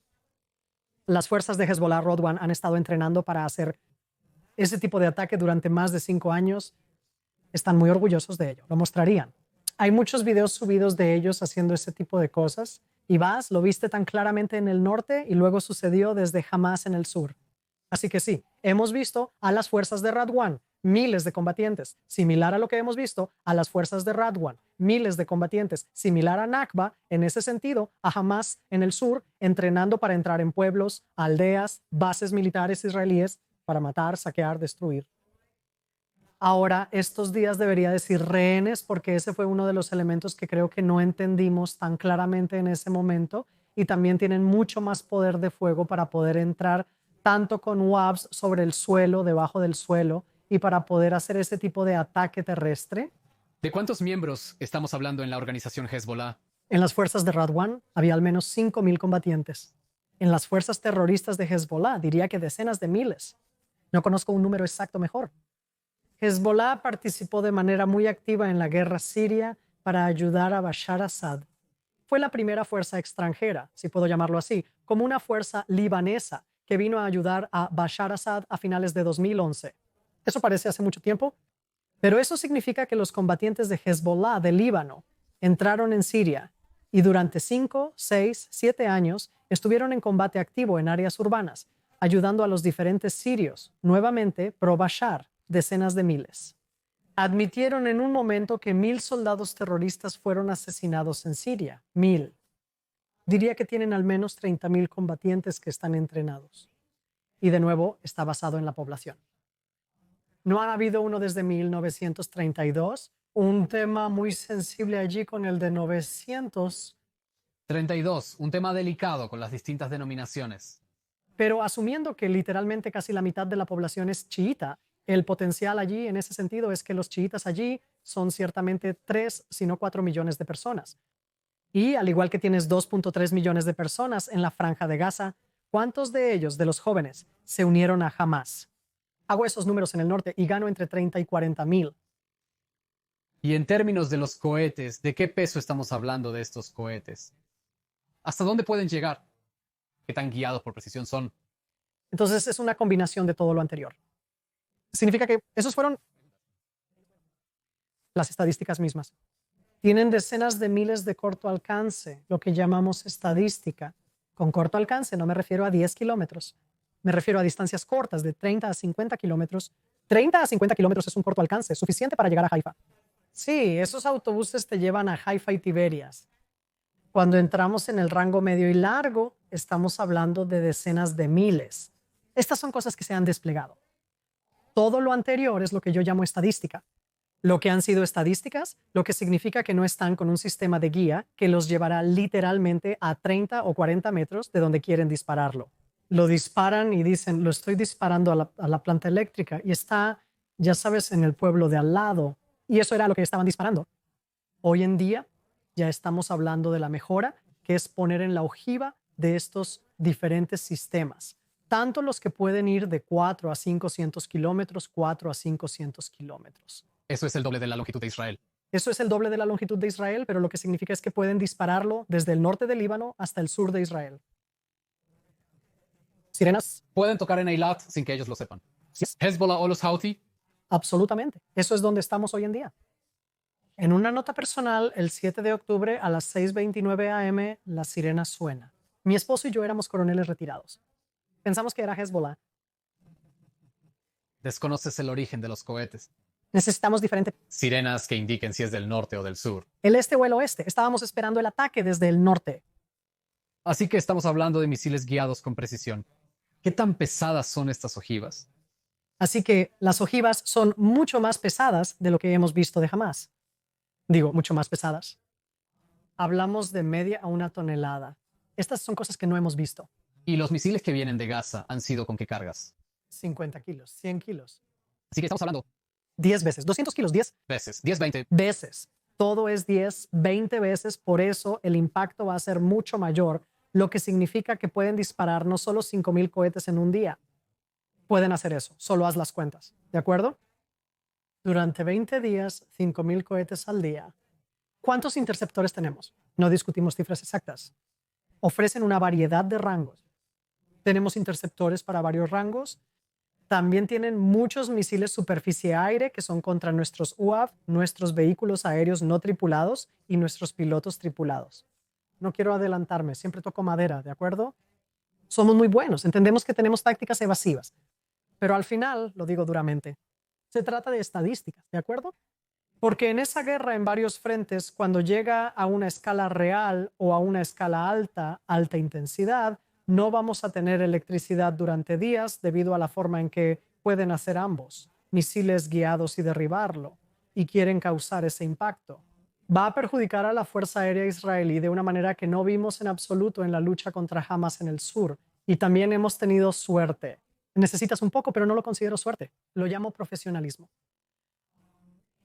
[SPEAKER 1] Las fuerzas de Hezbollah Radwan han estado entrenando para hacer ese tipo de ataque durante más de 5 años. Están muy orgullosos de ello, lo mostrarían. Hay muchos videos subidos de ellos haciendo ese tipo de cosas y lo viste tan claramente en el norte y luego sucedió desde Hamas en el sur. Así que sí, hemos visto a las fuerzas de Radwan, miles de combatientes, similar a lo que hemos visto a las fuerzas de Radwan, miles de combatientes, similar a Nakba, en ese sentido, a Hamas en el sur, entrenando para entrar en pueblos, aldeas, bases militares israelíes, para matar, saquear, destruir. Ahora, estos días debería decir rehenes, porque ese fue uno de los elementos que creo que no entendimos tan claramente en ese momento, y también tienen mucho más poder de fuego para poder entrar tanto con WAPs sobre el suelo, debajo del suelo, y para poder hacer ese tipo de ataque terrestre.
[SPEAKER 2] ¿De cuántos miembros estamos hablando en la organización Hezbollah?
[SPEAKER 1] En las fuerzas de Radwan había al menos 5.000 combatientes. En las fuerzas terroristas de Hezbollah diría que decenas de miles. No conozco un número exacto mejor. Hezbollah participó de manera muy activa en la guerra siria para ayudar a Bashar Assad. Fue la primera fuerza extranjera, si puedo llamarlo así, como una fuerza libanesa que vino a ayudar a Bashar Assad a finales de 2011. Eso parece hace mucho tiempo, pero eso significa que los combatientes de Hezbollah de Líbano entraron en Siria y durante 5, 6, 7 años estuvieron en combate activo en áreas urbanas, ayudando a los diferentes sirios, nuevamente pro Bashar, decenas de miles. Admitieron en un momento que 1,000 soldados terroristas fueron asesinados en Siria. 1,000. Diría que tienen al menos 30,000 combatientes que están entrenados. Y de nuevo, está basado en la población. No ha habido uno desde 1932. Un tema muy sensible allí con el de 900.
[SPEAKER 2] 32, un tema delicado con las distintas denominaciones.
[SPEAKER 1] Pero asumiendo que literalmente casi la mitad de la población es chiita, el potencial allí en ese sentido es que los chiitas allí son ciertamente 3, si no 4 millones de personas. Y al igual que tienes 2.3 millones de personas en la franja de Gaza, ¿cuántos de ellos, de los jóvenes, se unieron a Hamas? Hago esos números en el norte y gano entre 30 y 40,000.
[SPEAKER 2] Y en términos de los cohetes, ¿de qué peso estamos hablando de estos cohetes? ¿Hasta dónde pueden llegar? ¿Qué tan guiados por precisión son?
[SPEAKER 1] Entonces es una combinación de todo lo anterior. Significa que esos fueron las estadísticas mismas. Tienen decenas de miles de corto alcance, lo que llamamos estadística. Con corto alcance no me refiero a 10 kilómetros, me refiero a distancias cortas de 30 a 50 kilómetros. 30 a 50 kilómetros es un corto alcance, suficiente para llegar a Haifa. Sí, esos autobuses te llevan a Haifa y Tiberias. Cuando entramos en el rango medio y largo, estamos hablando de decenas de miles. Estas son cosas que se han desplegado. Todo lo anterior es lo que yo llamo estadística. Lo que han sido estadísticas, lo que significa que no están con un sistema de guía que los llevará literalmente a 30 o 40 metros de donde quieren dispararlo. Lo disparan y dicen, lo estoy disparando a la planta eléctrica y está, ya sabes, en el pueblo de al lado. Y eso era lo que estaban disparando. Hoy en día ya estamos hablando de la mejora, que es poner en la ojiva de estos diferentes sistemas. Tanto los que pueden ir de 4 a 500 kilómetros, 4 a 500 kilómetros.
[SPEAKER 2] Eso es el doble de la longitud de Israel.
[SPEAKER 1] Eso es el doble de la longitud de Israel, pero lo que significa es que pueden dispararlo desde el norte del Líbano hasta el sur de Israel. ¿Sirenas?
[SPEAKER 2] Pueden tocar en Eilat sin que ellos lo sepan.
[SPEAKER 1] Yes.
[SPEAKER 2] Hezbollah o los Houthi.
[SPEAKER 1] Absolutamente. Eso es donde estamos hoy en día. En una nota personal, el 7 de octubre a las 6:29 a.m., la sirena suena. Mi esposo y yo éramos coroneles retirados. Pensamos que era Hezbollah.
[SPEAKER 2] Desconoces el origen de los cohetes.
[SPEAKER 1] Necesitamos diferentes.
[SPEAKER 2] Sirenas que indiquen si es del norte o del sur.
[SPEAKER 1] El este o el oeste. Estábamos esperando el ataque desde el norte.
[SPEAKER 2] Así que estamos hablando de misiles guiados con precisión. ¿Qué tan pesadas son estas ojivas?
[SPEAKER 1] Así que las ojivas son mucho más pesadas de lo que hemos visto de Hamas. Digo, mucho más pesadas. Hablamos de media a 1 tonelada. Estas son cosas que no hemos visto.
[SPEAKER 2] ¿Y los misiles que vienen de Gaza han sido con qué cargas?
[SPEAKER 1] 50 kilos, 100 kilos.
[SPEAKER 2] Así que estamos hablando
[SPEAKER 1] 10 veces, 200 kilos, 10
[SPEAKER 2] veces, 10, 20.
[SPEAKER 1] veces. Todo es 10, 20 veces. Por eso el impacto va a ser mucho mayor, lo que significa que pueden disparar no solo 5,000 cohetes en un día. Pueden hacer eso, solo haz las cuentas. ¿De acuerdo? Durante 20 días, 5,000 cohetes al día. ¿Cuántos interceptores tenemos? No discutimos cifras exactas. Ofrecen una variedad de rangos. Tenemos interceptores para varios rangos. También tienen muchos misiles superficie-aire que son contra nuestros UAV, nuestros vehículos aéreos no tripulados y nuestros pilotos tripulados. No quiero adelantarme, siempre toco madera, ¿de acuerdo? Somos muy buenos, entendemos que tenemos tácticas evasivas, pero al final, lo digo duramente, se trata de estadísticas, ¿de acuerdo? Porque en esa guerra en varios frentes, cuando llega a una escala real o a una escala alta, alta intensidad, no vamos a tener electricidad durante días debido a la forma en que pueden hacer ambos, misiles guiados y derribarlo, y quieren causar ese impacto. Va a perjudicar a la Fuerza Aérea Israelí de una manera que no vimos en absoluto en la lucha contra Hamas en el sur. Y también hemos tenido suerte. Necesitas un poco, pero no lo considero suerte. Lo llamo profesionalismo.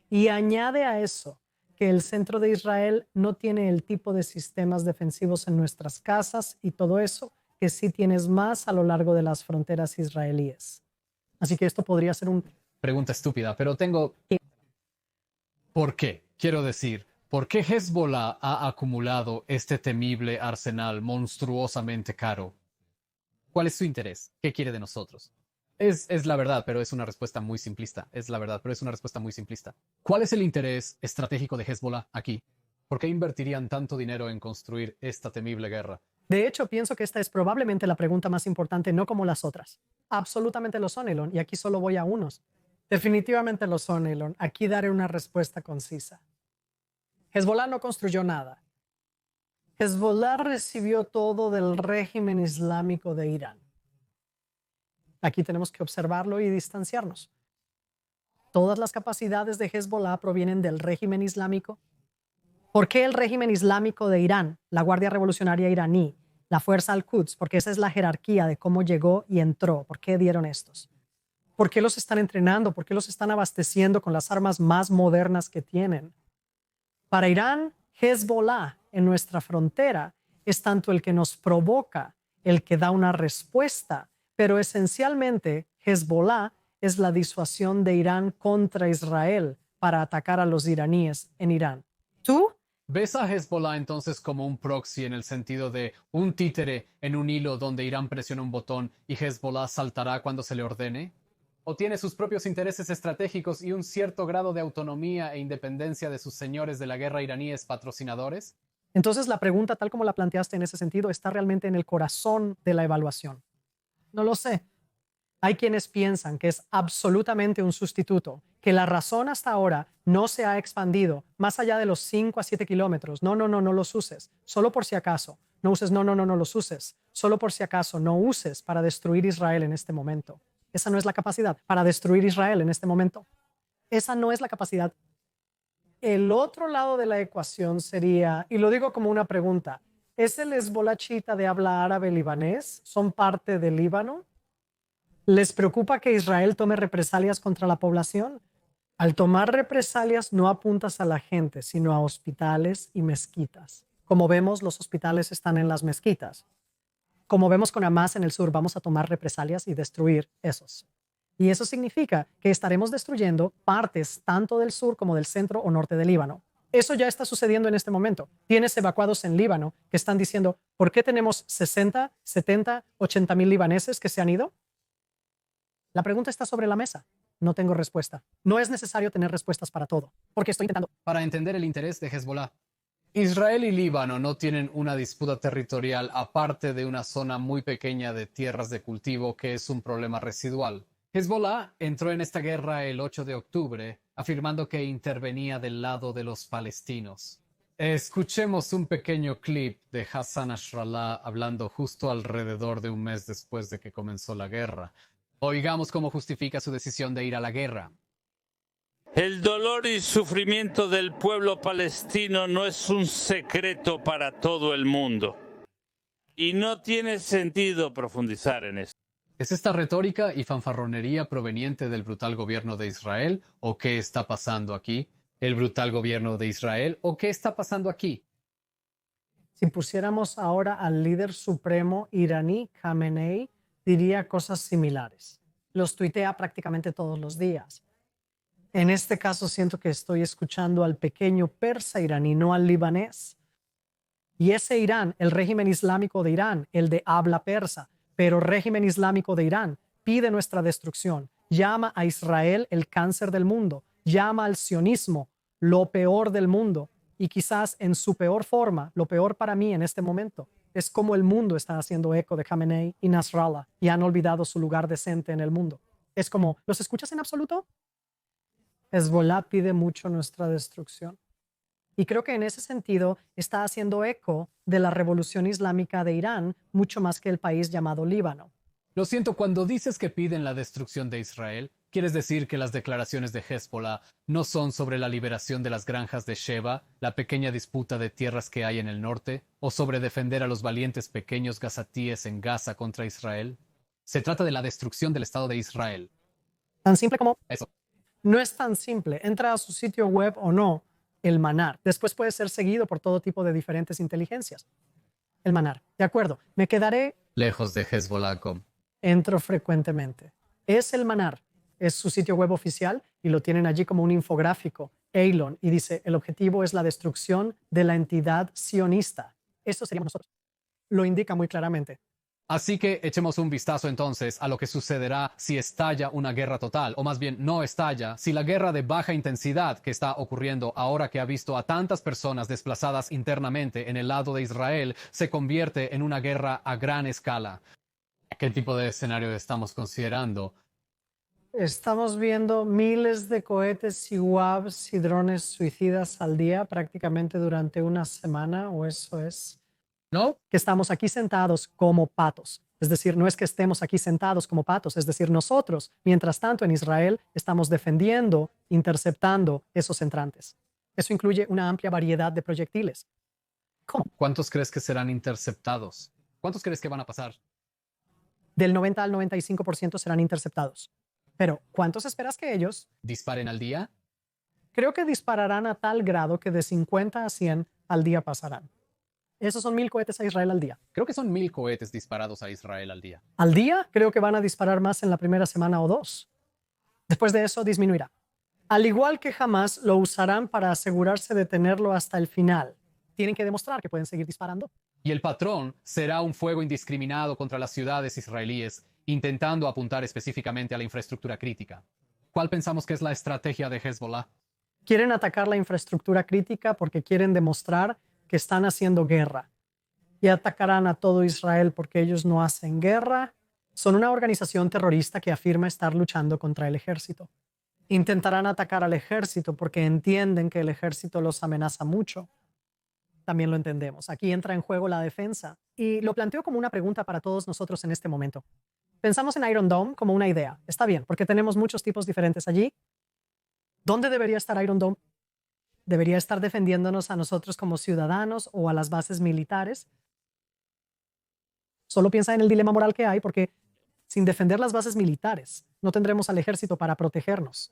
[SPEAKER 1] Y añade a eso que el centro de Israel no tiene el tipo de sistemas defensivos en nuestras casas y todo eso, que sí tienes más a lo largo de las fronteras israelíes. Así que esto podría ser un...
[SPEAKER 2] Pregunta estúpida, pero tengo... ¿Por qué? Quiero decir, ¿por qué Hezbollah ha acumulado este temible arsenal monstruosamente caro? ¿Cuál es su interés? ¿Qué quiere de nosotros? Es la verdad, pero es una respuesta muy simplista. Es la verdad, pero es una respuesta muy simplista. ¿Cuál es el interés estratégico de Hezbollah aquí? ¿Por qué invertirían tanto dinero en construir esta temible guerra?
[SPEAKER 1] De hecho, pienso que esta es probablemente la pregunta más importante, no como las otras. Absolutamente lo son, Elon, y aquí solo voy a unos. Definitivamente lo son, Elon. Aquí daré una respuesta concisa. Hezbollah no construyó nada. Hezbollah recibió todo del régimen islámico de Irán. Aquí tenemos que observarlo y distanciarnos. Todas las capacidades de Hezbollah provienen del régimen islámico. ¿Por qué el régimen islámico de Irán, la Guardia Revolucionaria iraní, la Fuerza Al-Quds? Porque esa es la jerarquía de cómo llegó y entró. ¿Por qué dieron estos? ¿Por qué los están entrenando? ¿Por qué los están abasteciendo con las armas más modernas que tienen? Para Irán, Hezbollah en nuestra frontera es tanto el que nos provoca, el que da una respuesta, pero esencialmente Hezbollah es la disuasión de Irán contra Israel para atacar a los iraníes en Irán. ¿Tú?
[SPEAKER 2] ¿Ves a Hezbollah entonces como un proxy en el sentido de un títere en un hilo donde Irán presiona un botón y Hezbollah saltará cuando se le ordene? ¿O tiene sus propios intereses estratégicos y un cierto grado de autonomía e independencia de sus señores de la guerra iraníes patrocinadores?
[SPEAKER 1] Entonces la pregunta, tal como la planteaste en ese sentido, está realmente en el corazón de la evaluación. No lo sé. Hay quienes piensan que es absolutamente un sustituto, que la razón hasta ahora no se ha expandido más allá de los 5 a 7 kilómetros. No los uses, solo por si acaso. No uses, no los uses, solo por si acaso. No uses para destruir Israel en este momento. Esa no es la capacidad para destruir Israel en este momento. Esa no es la capacidad. El otro lado de la ecuación sería, y lo digo como una pregunta, ¿es el Hezbollah chiita de habla árabe libanés? ¿Son parte del Líbano? ¿Les preocupa que Israel tome represalias contra la población? Al tomar represalias no apuntas a la gente, sino a hospitales y mezquitas. Como vemos, los hospitales están en las mezquitas. Como vemos con Hamas en el sur, vamos a tomar represalias y destruir esos. Y eso significa que estaremos destruyendo partes tanto del sur como del centro o norte del Líbano. Eso ya está sucediendo en este momento. Tienes evacuados en Líbano que están diciendo, ¿por qué tenemos 60, 70, 80 mil libaneses que se han ido? La pregunta está sobre la mesa. No tengo respuesta. No es necesario tener respuestas para todo, porque estoy intentando.
[SPEAKER 2] Para entender el interés de Hezbollah. Israel y Líbano no tienen una disputa territorial aparte de una zona muy pequeña de tierras de cultivo que es un problema residual. Hezbollah entró en esta guerra el 8 de octubre, afirmando que intervenía del lado de los palestinos. Escuchemos un pequeño clip de Hassan Nasrallah hablando justo alrededor de un mes después de que comenzó la guerra. Oigamos cómo justifica su decisión de ir a la guerra.
[SPEAKER 4] El dolor y sufrimiento del pueblo palestino no es un secreto para todo el mundo. Y no tiene sentido profundizar en esto.
[SPEAKER 2] ¿Es esta retórica y fanfarronería proveniente del brutal gobierno de Israel? ¿O qué está pasando aquí? ¿El brutal gobierno de Israel? ¿O qué está pasando aquí?
[SPEAKER 1] Si pusiéramos ahora al líder supremo iraní, Khamenei, diría cosas similares. Los tuitea prácticamente todos los días. En este caso siento que estoy escuchando al pequeño persa iraní, no al libanés. Y ese Irán, el régimen islámico de Irán, el de habla persa, pero régimen islámico de Irán, pide nuestra destrucción. Llama a Israel el cáncer del mundo. Llama al sionismo lo peor del mundo. Y quizás en su peor forma, lo peor para mí en este momento, es como el mundo está haciendo eco de Khamenei y Nasrallah y han olvidado su lugar decente en el mundo. Es como, ¿los escuchas en absoluto? Hezbollah pide mucho nuestra destrucción. Y creo que en ese sentido está haciendo eco de la revolución islámica de Irán mucho más que el país llamado Líbano.
[SPEAKER 2] Lo siento, cuando dices que piden la destrucción de Israel, ¿quieres decir que las declaraciones de Hezbollah no son sobre la liberación de las granjas de Sheba, la pequeña disputa de tierras que hay en el norte, o sobre defender a los valientes pequeños gazatíes en Gaza contra Israel? Se trata de la destrucción del Estado de Israel.
[SPEAKER 1] Tan simple como
[SPEAKER 2] eso.
[SPEAKER 1] No es tan simple. Entra a su sitio web o no, el Manar. Después puede ser seguido por todo tipo de diferentes inteligencias. El Manar. De acuerdo. Me quedaré
[SPEAKER 2] lejos de Hezbollah.
[SPEAKER 1] Entro frecuentemente. Es el Manar. Es su sitio web oficial y lo tienen allí como un infográfico. Elon. Y dice, el objetivo es la destrucción de la entidad sionista. Eso seríamos nosotros. Lo indica muy claramente.
[SPEAKER 2] Así que echemos un vistazo entonces a lo que sucederá si estalla una guerra total, o más bien no estalla, si la guerra de baja intensidad que está ocurriendo ahora que ha visto a tantas personas desplazadas internamente en el lado de Israel se convierte en una guerra a gran escala. ¿Qué tipo de escenario estamos considerando?
[SPEAKER 1] Estamos viendo miles de cohetes y UAVs y drones suicidas al día prácticamente durante una semana, o eso es.
[SPEAKER 2] ¿No?
[SPEAKER 1] Que estamos aquí sentados como patos. Es decir, no es que estemos aquí sentados como patos, es decir, nosotros, mientras tanto en Israel, estamos defendiendo, interceptando esos entrantes. Eso incluye una amplia variedad de proyectiles. ¿Cómo?
[SPEAKER 2] ¿Cuántos crees que serán interceptados? ¿Cuántos crees que van a pasar?
[SPEAKER 1] Del 90 al 95% serán interceptados. Pero, ¿cuántos esperas que ellos?
[SPEAKER 2] ¿Disparen al día?
[SPEAKER 1] Creo que dispararán a tal grado que de 50 a 100 al día pasarán. Esos son 1000 cohetes a Israel al día.
[SPEAKER 2] Creo que son 1000 cohetes disparados a Israel al día.
[SPEAKER 1] Al día, creo que van a disparar más en la primera semana o dos. Después de eso, disminuirá. Al igual que Hamas, lo usarán para asegurarse de tenerlo hasta el final. Tienen que demostrar que pueden seguir disparando.
[SPEAKER 2] Y el patrón será un fuego indiscriminado contra las ciudades israelíes, intentando apuntar específicamente a la infraestructura crítica. ¿Cuál pensamos que es la estrategia de Hezbollah?
[SPEAKER 1] Quieren atacar la infraestructura crítica porque quieren demostrar que están haciendo guerra. Y atacarán a todo Israel porque ellos no hacen guerra. Son una organización terrorista que afirma estar luchando contra el ejército. Intentarán atacar al ejército porque entienden que el ejército los amenaza mucho. También lo entendemos. Aquí entra en juego la defensa. Y lo planteo como una pregunta para todos nosotros en este momento. Pensamos en Iron Dome como una idea. Está bien, porque tenemos muchos tipos diferentes allí. ¿Dónde debería estar Iron Dome? ¿Debería estar defendiéndonos a nosotros como ciudadanos o a las bases militares? Solo piensa en el dilema moral que hay, porque sin defender las bases militares, no tendremos al ejército para protegernos.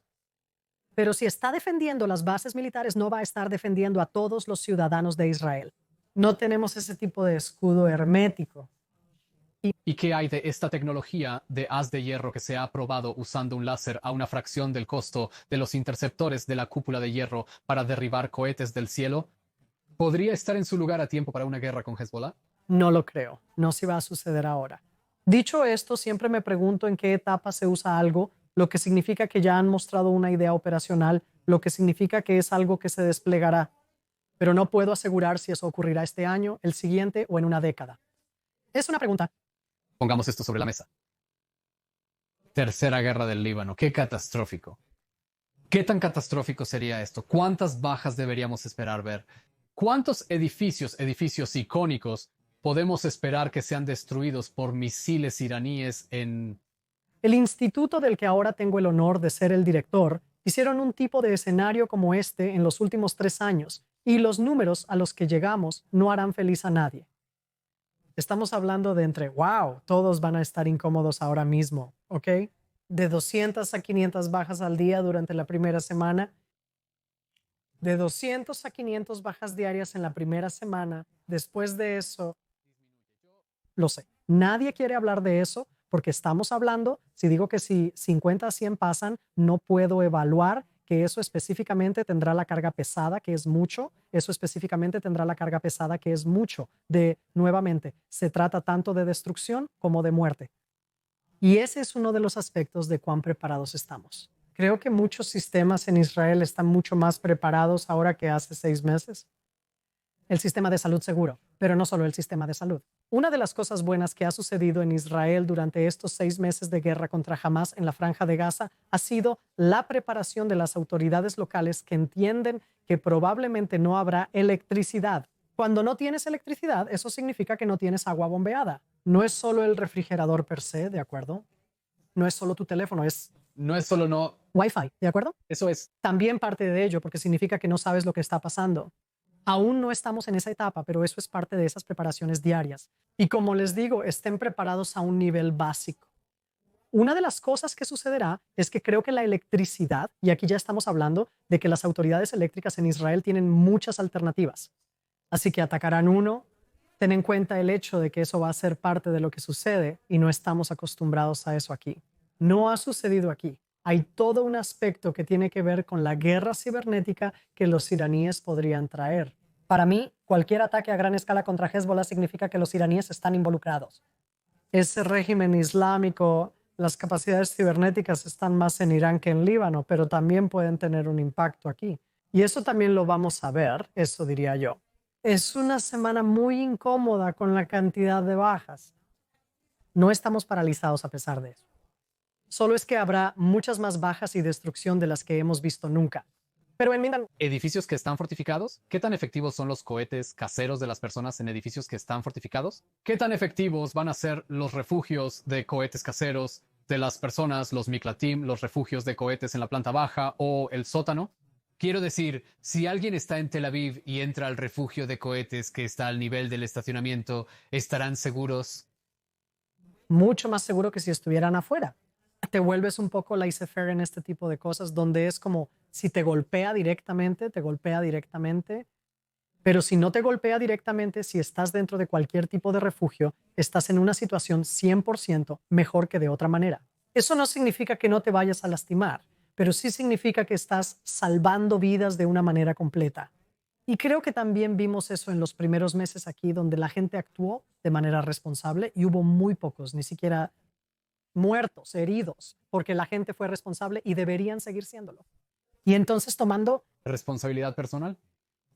[SPEAKER 1] Pero si está defendiendo las bases militares, no va a estar defendiendo a todos los ciudadanos de Israel. No tenemos ese tipo de escudo hermético.
[SPEAKER 2] ¿Y qué hay de esta tecnología de haz de hierro que se ha probado usando un láser a una fracción del costo de los interceptores de la cúpula de hierro para derribar cohetes del cielo? ¿Podría estar en su lugar a tiempo para una guerra con Hezbollah?
[SPEAKER 1] No lo creo. No se va a suceder ahora. Dicho esto, siempre me pregunto en qué etapa se usa algo, lo que significa que ya han mostrado una idea operacional, lo que significa que es algo que se desplegará. Pero no puedo asegurar si eso ocurrirá este año, el siguiente o en una década. Es una pregunta.
[SPEAKER 2] Pongamos esto sobre la mesa. Tercera guerra del Líbano. Qué catastrófico. ¿Qué tan catastrófico sería esto? ¿Cuántas bajas deberíamos esperar ver? ¿Cuántos edificios icónicos podemos esperar que sean destruidos por misiles iraníes en...
[SPEAKER 1] El instituto del que ahora tengo el honor de ser el director hicieron un tipo de escenario como este en los últimos 3 años y los números a los que llegamos no harán feliz a nadie. Estamos hablando de wow, todos van a estar incómodos ahora mismo, ¿ok? De 200 a 500 bajas al día durante la primera semana. De 200 a 500 bajas diarias en la primera semana. Después de eso, lo sé. Nadie quiere hablar de eso porque estamos hablando, si digo que si 50 a 100 pasan, no puedo evaluar que eso específicamente tendrá la carga pesada, que es mucho, eso específicamente tendrá la carga pesada, que es mucho, nuevamente, se trata tanto de destrucción como de muerte. Y ese es uno de los aspectos de cuán preparados estamos. Creo que muchos sistemas en Israel están mucho más preparados ahora que hace 6 meses. El sistema de salud seguro, pero no solo el sistema de salud. Una de las cosas buenas que ha sucedido en Israel durante estos 6 meses de guerra contra Hamas en la Franja de Gaza ha sido la preparación de las autoridades locales que entienden que probablemente no habrá electricidad. Cuando no tienes electricidad, eso significa que no tienes agua bombeada. No es solo el refrigerador per se, ¿de acuerdo? No es solo tu teléfono,
[SPEAKER 2] No es solo no...
[SPEAKER 1] Wi-Fi, ¿de acuerdo?
[SPEAKER 2] Eso es...
[SPEAKER 1] También parte de ello, porque significa que no sabes lo que está pasando. Aún no estamos en esa etapa, pero eso es parte de esas preparaciones diarias. Y como les digo, estén preparados a un nivel básico. Una de las cosas que sucederá es que creo que la electricidad, y aquí ya estamos hablando de que las autoridades eléctricas en Israel tienen muchas alternativas. Así que atacarán uno. Ten en cuenta el hecho de que eso va a ser parte de lo que sucede y no estamos acostumbrados a eso aquí. No ha sucedido aquí. Hay todo un aspecto que tiene que ver con la guerra cibernética que los iraníes podrían traer. Para mí, cualquier ataque a gran escala contra Hezbollah significa que los iraníes están involucrados. Ese régimen islámico, las capacidades cibernéticas están más en Irán que en Líbano, pero también pueden tener un impacto aquí. Y eso también lo vamos a ver, eso diría yo. Es una semana muy incómoda con la cantidad de bajas. No estamos paralizados a pesar de eso. Solo es que habrá muchas más bajas y destrucción de las que hemos visto nunca. Pero en Mindanao,
[SPEAKER 2] ¿Edificios que están fortificados? ¿Qué tan efectivos son los cohetes caseros de las personas en edificios que están fortificados? ¿Qué tan efectivos van a ser los refugios de cohetes caseros de las personas, los Miklatim, los refugios de cohetes en la planta baja o el sótano? Quiero decir, si alguien está en Tel Aviv y entra al refugio de cohetes que está al nivel del estacionamiento, ¿estarán seguros?
[SPEAKER 1] mucho más seguro que si estuvieran afuera. Te vuelves un poco laissez-faire en este tipo de cosas, donde es como si te golpea directamente, te golpea directamente. Pero si no te golpea directamente, si estás dentro de cualquier tipo de refugio, estás en una situación 100% mejor que de otra manera. Eso no significa que no te vayas a lastimar, pero sí significa que estás salvando vidas de una manera completa. Y creo que también vimos eso en los primeros meses aquí, donde la gente actuó de manera responsable y hubo muy pocos, ni siquiera muertos, heridos, porque la gente fue responsable y deberían seguir siéndolo. Y entonces tomando
[SPEAKER 2] ¿Responsabilidad personal?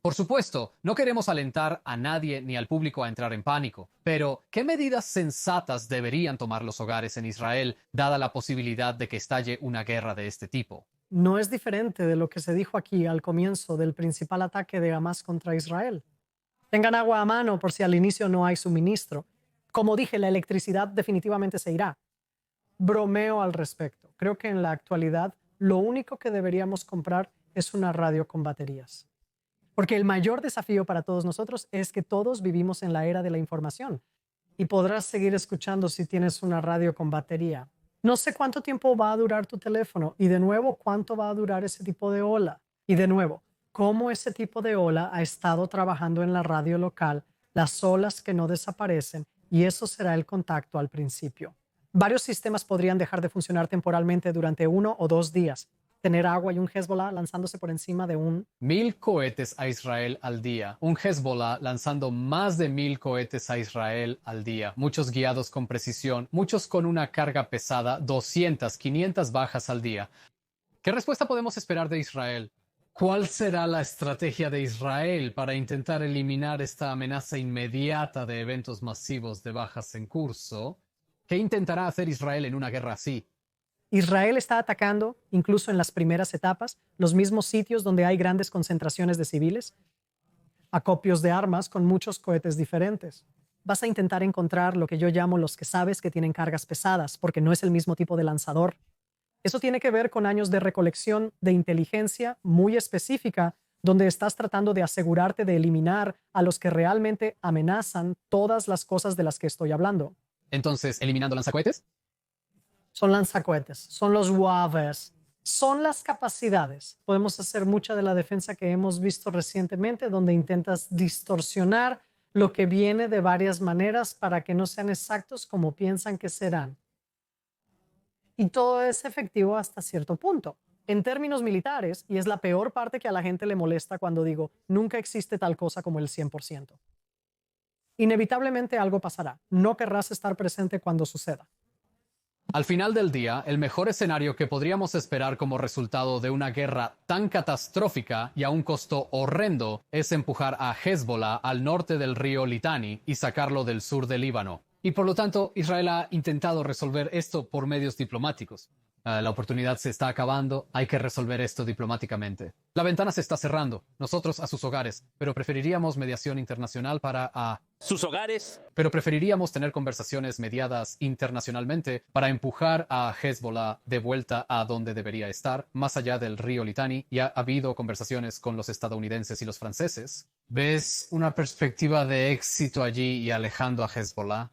[SPEAKER 2] Por supuesto, no queremos alentar a nadie ni al público a entrar en pánico, pero ¿qué medidas sensatas deberían tomar los hogares en Israel, dada la posibilidad de que estalle una guerra de este tipo?
[SPEAKER 1] no es diferente de lo que se dijo aquí al comienzo del principal ataque de Hamas contra Israel. Tengan agua a mano por si al inicio no hay suministro. Como dije, la electricidad definitivamente se irá. Bromeo al respecto. Creo que en la actualidad lo único que deberíamos comprar es una radio con baterías. Porque el mayor desafío para todos nosotros es que todos vivimos en la era de la información y podrás seguir escuchando si tienes una radio con batería. No sé cuánto tiempo va a durar tu teléfono y de nuevo cuánto va a durar ese tipo de ola. Y de nuevo, cómo ese tipo de ola ha estado trabajando en la radio local, las olas que no desaparecen, y eso será el contacto al principio. Varios sistemas podrían dejar de funcionar temporalmente durante 1 o 2 días. Tener agua y un Hezbollah lanzándose por encima de un
[SPEAKER 2] 1000 cohetes a Israel al día. Un Hezbollah lanzando más de 1000 cohetes a Israel al día. Muchos guiados con precisión, muchos con una carga pesada, 200, 500 bajas al día. ¿Qué respuesta podemos esperar de Israel? ¿Cuál será la estrategia de Israel para intentar eliminar esta amenaza inmediata de eventos masivos de bajas en curso? ¿Qué intentará hacer Israel en una guerra así?
[SPEAKER 1] Israel está atacando, incluso en las primeras etapas, los mismos sitios donde hay grandes concentraciones de civiles, acopios de armas con muchos cohetes diferentes. Vas a intentar encontrar lo que yo llamo los que sabes que tienen cargas pesadas, porque no es el mismo tipo de lanzador. Eso tiene que ver con años de recolección de inteligencia muy específica, donde estás tratando de asegurarte de eliminar a los que realmente amenazan todas las cosas de las que estoy hablando.
[SPEAKER 2] Entonces, ¿eliminando lanzacohetes?
[SPEAKER 1] Son lanzacohetes, son los UAVs, son las capacidades. Podemos hacer mucha de la defensa que hemos visto recientemente, donde intentas distorsionar lo que viene de varias maneras para que no sean exactos como piensan que serán. Y todo es efectivo hasta cierto punto. En términos militares, y es la peor parte que a la gente le molesta cuando digo, nunca existe tal cosa como el 100%. Inevitablemente algo pasará. No querrás estar presente cuando suceda.
[SPEAKER 2] Al final del día, el mejor escenario que podríamos esperar como resultado de una guerra tan catastrófica y a un costo horrendo es empujar a Hezbollah al norte del río Litani y sacarlo del sur del Líbano. Y por lo tanto, Israel ha intentado resolver esto por medios diplomáticos. La oportunidad se está acabando, hay que resolver esto diplomáticamente. La ventana se está cerrando, nosotros a sus hogares, pero preferiríamos mediación internacional para
[SPEAKER 4] sus hogares.
[SPEAKER 2] Pero preferiríamos tener conversaciones mediadas internacionalmente para empujar a Hezbollah de vuelta a donde debería estar, más allá del río Litani. Y ha habido conversaciones con los estadounidenses y los franceses. ¿Ves una perspectiva de éxito allí y alejando a Hezbollah?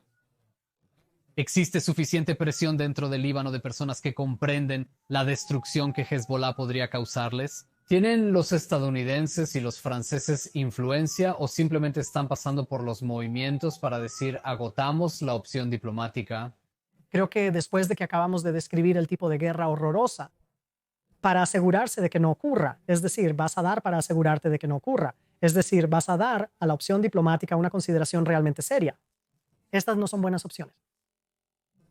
[SPEAKER 2] ¿Existe suficiente presión dentro del Líbano de personas que comprenden la destrucción que Hezbollah podría causarles? ¿Tienen los estadounidenses y los franceses influencia o simplemente están pasando por los movimientos para decir agotamos la opción diplomática?
[SPEAKER 1] Creo que después de que acabamos de describir el tipo de guerra horrorosa, para asegurarse de que no ocurra, es decir, vas a dar para asegurarte de que no ocurra, es decir, vas a dar a la opción diplomática una consideración realmente seria. Estas no son buenas opciones.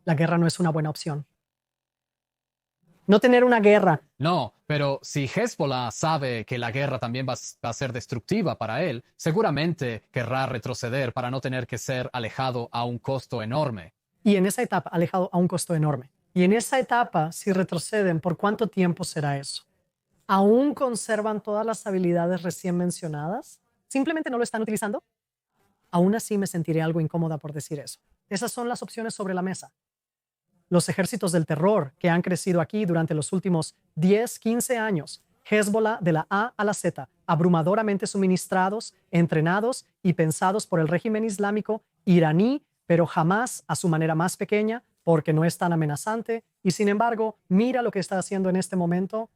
[SPEAKER 1] La guerra no es una buena opción. No tener una guerra.
[SPEAKER 2] No, pero si Hezbollah sabe que la guerra también va a ser destructiva para él, seguramente querrá retroceder para no tener que ser alejado a un costo enorme.
[SPEAKER 1] Y en esa etapa, alejado a un costo enorme. Y en esa etapa, si retroceden, ¿por cuánto tiempo será eso? ¿Aún conservan todas las habilidades recién mencionadas? ¿Simplemente no lo están utilizando? Aún así me sentiré algo incómoda por decir eso. Esas son las opciones sobre la mesa. Los ejércitos del terror que han crecido aquí durante los últimos 10, 15 años, Hezbollah de la A a la Z, abrumadoramente suministrados, entrenados y pensados por el régimen islámico iraní, pero jamás a su manera más pequeña, porque no es tan amenazante. Y sin embargo, mira lo que está haciendo en este momento.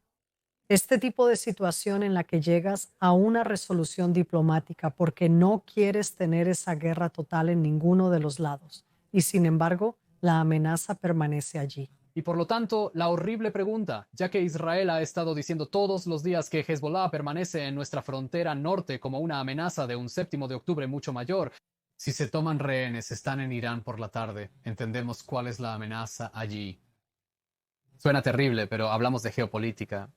[SPEAKER 1] Este tipo de situación en la que llegas a una resolución diplomática porque no quieres tener esa guerra total en ninguno de los lados. Y sin embargo, la amenaza permanece allí.
[SPEAKER 2] Y por lo tanto, la horrible pregunta, ya que Israel ha estado diciendo todos los días que Hezbollah permanece en nuestra frontera norte como una amenaza de un 7 de octubre mucho mayor. Si se toman rehenes, están en Irán por la tarde. Entendemos cuál es la amenaza allí. Suena terrible, pero hablamos de geopolítica.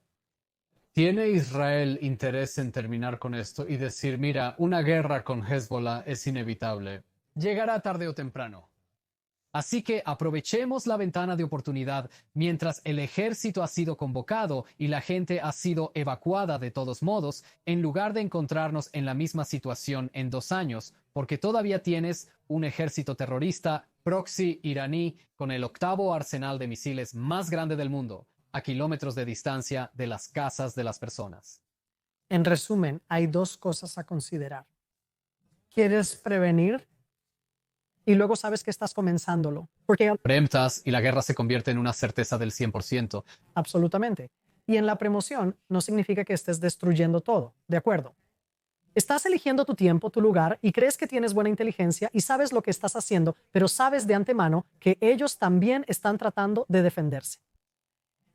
[SPEAKER 2] ¿Tiene Israel interés en terminar con esto y decir, mira, una guerra con Hezbollah es inevitable? Llegará tarde o temprano. Así que aprovechemos la ventana de oportunidad mientras el ejército ha sido convocado y la gente ha sido evacuada de todos modos, en lugar de encontrarnos en la misma situación en 2 años, porque todavía tienes un ejército terrorista proxy iraní con el 8º arsenal de misiles más grande del mundo, a kilómetros de distancia de las casas de las personas.
[SPEAKER 1] En resumen, hay 2 cosas a considerar. ¿Quieres prevenir? Y luego sabes que estás comenzándolo. Porque
[SPEAKER 2] Preemptas y la guerra se convierte en una certeza del 100%.
[SPEAKER 1] absolutamente. Y en la premoción no significa que estés destruyendo todo. ¿De acuerdo? Estás eligiendo tu tiempo, tu lugar, y crees que tienes buena inteligencia y sabes lo que estás haciendo, pero sabes de antemano que ellos también están tratando de defenderse.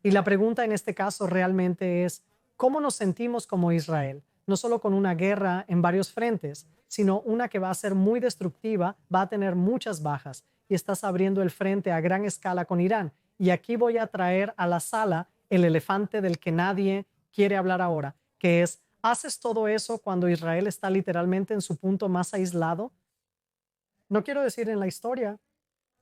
[SPEAKER 1] Y la pregunta en este caso realmente es, ¿cómo nos sentimos como Israel? No solo con una guerra en varios frentes, sino una que va a ser muy destructiva, va a tener muchas bajas, y estás abriendo el frente a gran escala con Irán. Y aquí voy a traer a la sala el elefante del que nadie quiere hablar ahora, que es, ¿haces todo eso cuando Israel está literalmente en su punto más aislado? No quiero decir en la historia,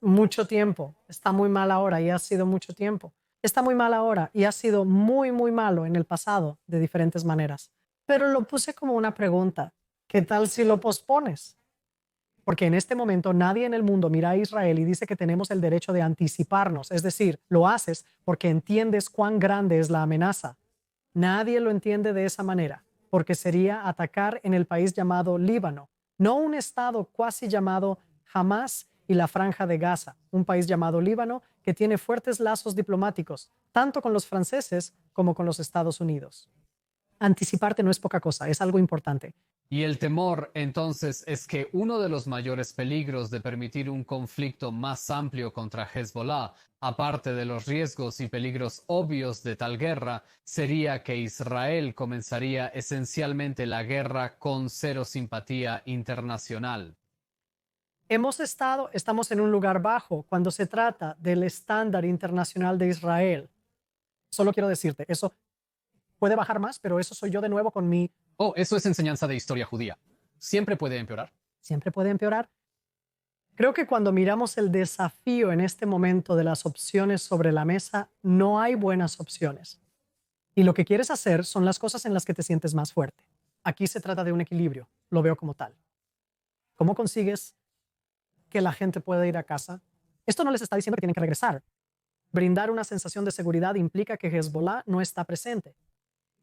[SPEAKER 1] mucho tiempo. Está muy mal ahora y ha sido mucho tiempo. Está muy mal ahora y ha sido muy, muy malo en el pasado de diferentes maneras. Pero lo puse como una pregunta. ¿Qué tal si lo pospones? Porque en este momento nadie en el mundo mira a Israel y dice que tenemos el derecho de anticiparnos. Es decir, lo haces porque entiendes cuán grande es la amenaza. Nadie lo entiende de esa manera, porque sería atacar en el país llamado Líbano, no un estado cuasi llamado Hamas y la Franja de Gaza, un país llamado Líbano que tiene fuertes lazos diplomáticos, tanto con los franceses como con los Estados Unidos. Anticiparte no es poca cosa, es algo importante.
[SPEAKER 2] Y el temor, entonces, es que uno de los mayores peligros de permitir un conflicto más amplio contra Hezbollah, aparte de los riesgos y peligros obvios de tal guerra, sería que Israel comenzaría esencialmente la guerra con cero simpatía internacional.
[SPEAKER 1] Estamos en un lugar bajo cuando se trata del estándar internacional de Israel. Solo quiero decirte, eso puede bajar más, pero eso soy yo de nuevo con mi...
[SPEAKER 2] Oh, eso es enseñanza de historia judía. Siempre puede empeorar.
[SPEAKER 1] Siempre puede empeorar. Creo que cuando miramos el desafío en este momento de las opciones sobre la mesa, no hay buenas opciones. Y lo que quieres hacer son las cosas en las que te sientes más fuerte. Aquí se trata de un equilibrio, lo veo como tal. ¿Cómo consigues que la gente pueda ir a casa? Esto no les está diciendo que tienen que regresar. Brindar una sensación de seguridad implica que Hezbollah no está presente.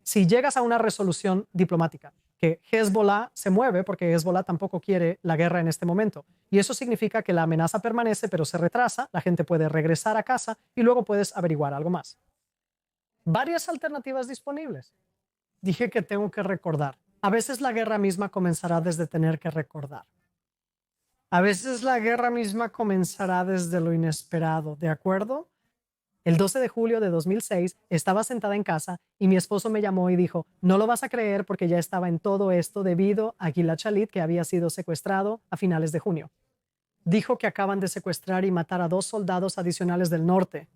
[SPEAKER 1] Si llegas a una resolución diplomática, que Hezbollah se mueve porque Hezbollah tampoco quiere la guerra en este momento, y eso significa que la amenaza permanece pero se retrasa, la gente puede regresar a casa y luego puedes averiguar algo más. Varias alternativas disponibles. Dije que tengo que recordar. A veces la guerra misma comenzará desde tener que recordar. A veces la guerra misma comenzará desde lo inesperado, ¿de acuerdo? El 12 de julio de 2006 estaba sentada en casa y mi esposo me llamó y dijo, no lo vas a creer porque ya estaba en todo esto debido a Gilad Shalit, que había sido secuestrado a finales de junio. Dijo que acaban de secuestrar y matar a 2 soldados adicionales del norte.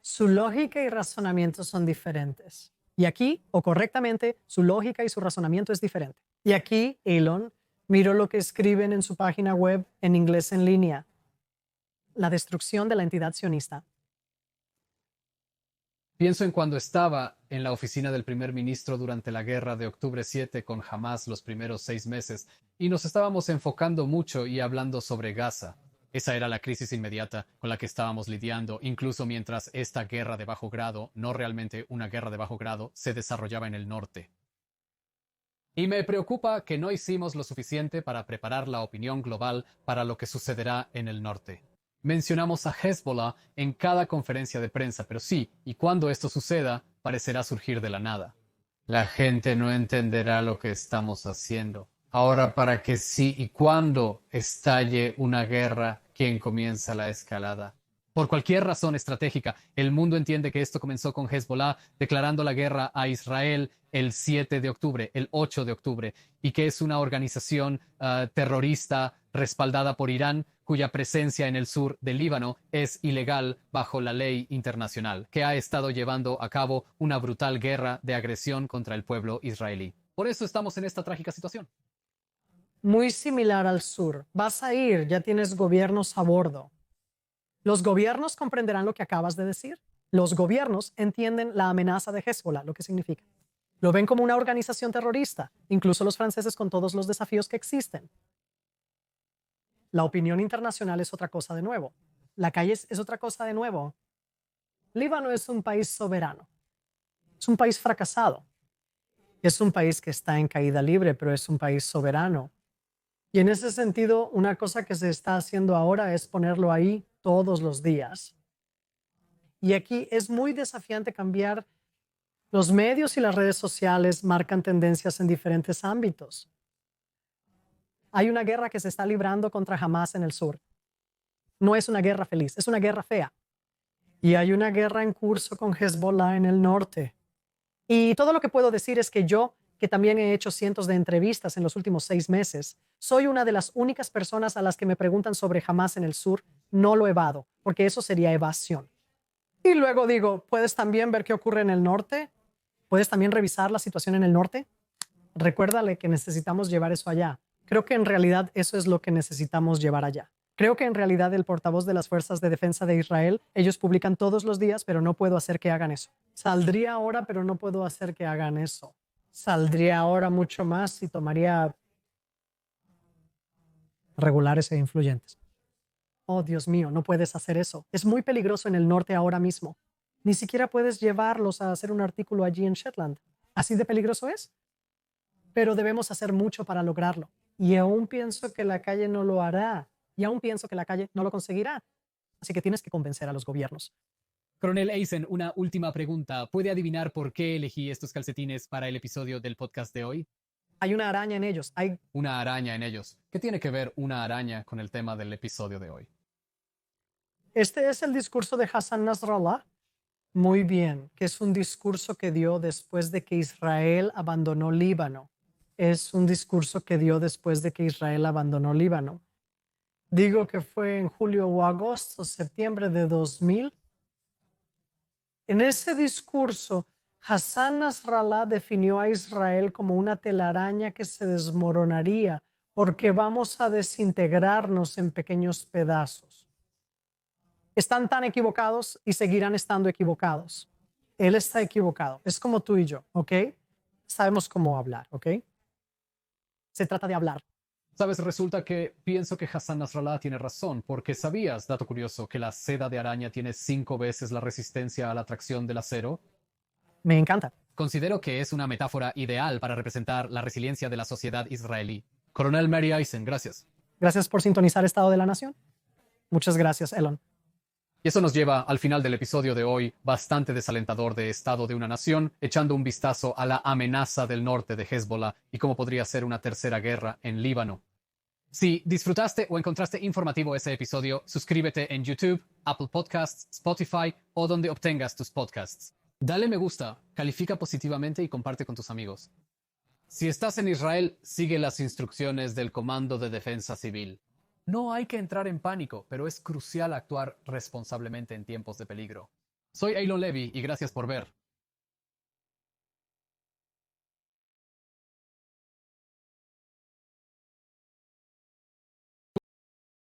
[SPEAKER 1] Su lógica y razonamiento son diferentes. Y aquí, o correctamente, su lógica y su razonamiento es diferente. Y aquí, Elon, miro lo que escriben en su página web en inglés en línea. La destrucción de la entidad sionista
[SPEAKER 2] Pienso en cuando estaba en la oficina del primer ministro durante la guerra de octubre 7 con Hamas los primeros 6 meses, y nos estábamos enfocando mucho y hablando sobre Gaza. Esa era la crisis inmediata con la que estábamos lidiando, incluso mientras esta guerra de bajo grado, no realmente una guerra de bajo grado, se desarrollaba en el norte. Y me preocupa que no hicimos lo suficiente para preparar la opinión global para lo que sucederá en el norte. Mencionamos a Hezbollah en cada conferencia de prensa, pero sí, y cuando esto suceda, parecerá surgir de la nada. La gente no entenderá lo que estamos haciendo. Ahora, para que sí y cuando estalle una guerra, ¿quién comienza la escalada? Por cualquier razón estratégica, el mundo entiende que esto comenzó con Hezbollah declarando la guerra a Israel el 7 de octubre, el 8 de octubre, y que es una organización terrorista respaldada por Irán, cuya presencia en el sur del Líbano es ilegal bajo la ley internacional, que ha estado llevando a cabo una brutal guerra de agresión contra el pueblo israelí. Por eso estamos en esta trágica situación.
[SPEAKER 1] Muy similar al sur. Vas a ir, ya tienes gobiernos a bordo. Los gobiernos comprenderán lo que acabas de decir. Los gobiernos entienden la amenaza de Hezbollah, lo que significa. Lo ven como una organización terrorista, incluso los franceses con todos los desafíos que existen. La opinión internacional es otra cosa de nuevo. La calle es otra cosa de nuevo. Líbano es un país soberano. Es un país fracasado. Es un país que está en caída libre, pero es un país soberano. Y en ese sentido, una cosa que se está haciendo ahora es ponerlo ahí todos los días. Y aquí es muy desafiante cambiar. Los medios y las redes sociales marcan tendencias en diferentes ámbitos. Hay una guerra que se está librando contra Hamas en el sur. No es una guerra feliz, es una guerra fea. Y hay una guerra en curso con Hezbollah en el norte. Y todo lo que puedo decir es que yo, que también he hecho cientos de entrevistas en los últimos 6 meses, soy una de las únicas personas a las que me preguntan sobre Hamas en el sur. No lo evado, porque eso sería evasión. Y luego digo, ¿puedes también ver qué ocurre en el norte? ¿Puedes también revisar la situación en el norte? Recuérdale que necesitamos llevar eso allá. Creo que en realidad eso es lo que necesitamos llevar allá. Creo que en realidad el portavoz de las Fuerzas de Defensa de Israel, ellos publican todos los días, pero no puedo hacer que hagan eso. Saldría ahora, pero no puedo hacer que hagan eso. Saldría ahora mucho más y tomaría regulares e influyentes. Oh, Dios mío, no puedes hacer eso. Es muy peligroso en el norte ahora mismo. Ni siquiera puedes llevarlos a hacer un artículo allí en Shetland. ¿Así de peligroso es? Pero debemos hacer mucho para lograrlo. Y aún pienso que la calle no lo hará. Y aún pienso que la calle no lo conseguirá. Así que tienes que convencer a los gobiernos.
[SPEAKER 2] Coronel Eisen, una última pregunta. ¿Puede adivinar por qué elegí estos calcetines para el episodio del podcast de hoy?
[SPEAKER 1] Hay una araña en ellos. Hay
[SPEAKER 2] Una araña en ellos. ¿Qué tiene que ver una araña con el tema del episodio de hoy?
[SPEAKER 1] Este es el discurso de Hassan Nasrallah. Muy bien, que es un discurso que dio después de que Israel abandonó Líbano. Es un discurso que dio después de que Israel abandonó Líbano. Digo que fue en julio o agosto, septiembre de 2000. En ese discurso, Hassan Nasrallah definió a Israel como una telaraña que se desmoronaría porque vamos a desintegrarnos en pequeños pedazos. Están tan equivocados y seguirán estando equivocados. Él está equivocado. Es como tú y yo, ¿ok? Sabemos cómo hablar, ¿ok? Se trata de hablar.
[SPEAKER 2] Sabes, resulta que pienso que Hassan Nasrallah tiene razón, porque sabías, dato curioso, que la seda de araña tiene 5 veces la resistencia a la tracción del acero.
[SPEAKER 1] Me encanta.
[SPEAKER 2] Considero que es una metáfora ideal para representar la resiliencia de la sociedad israelí. Coronel Mary Eisen, gracias.
[SPEAKER 1] Gracias por sintonizar Estado de la Nación. Muchas gracias, Elon.
[SPEAKER 2] Y eso nos lleva al final del episodio de hoy, bastante desalentador de Estado de una Nación, echando un vistazo a la amenaza del norte de Hezbollah y cómo podría ser una tercera guerra en Líbano. Si disfrutaste o encontraste informativo ese episodio, suscríbete en YouTube, Apple Podcasts, Spotify o donde obtengas tus podcasts. Dale me gusta, califica positivamente y comparte con tus amigos. Si estás en Israel, sigue las instrucciones del Comando de Defensa Civil. No hay que entrar en pánico, pero es crucial actuar responsablemente en tiempos de peligro. Soy Eilon Levy y gracias por ver.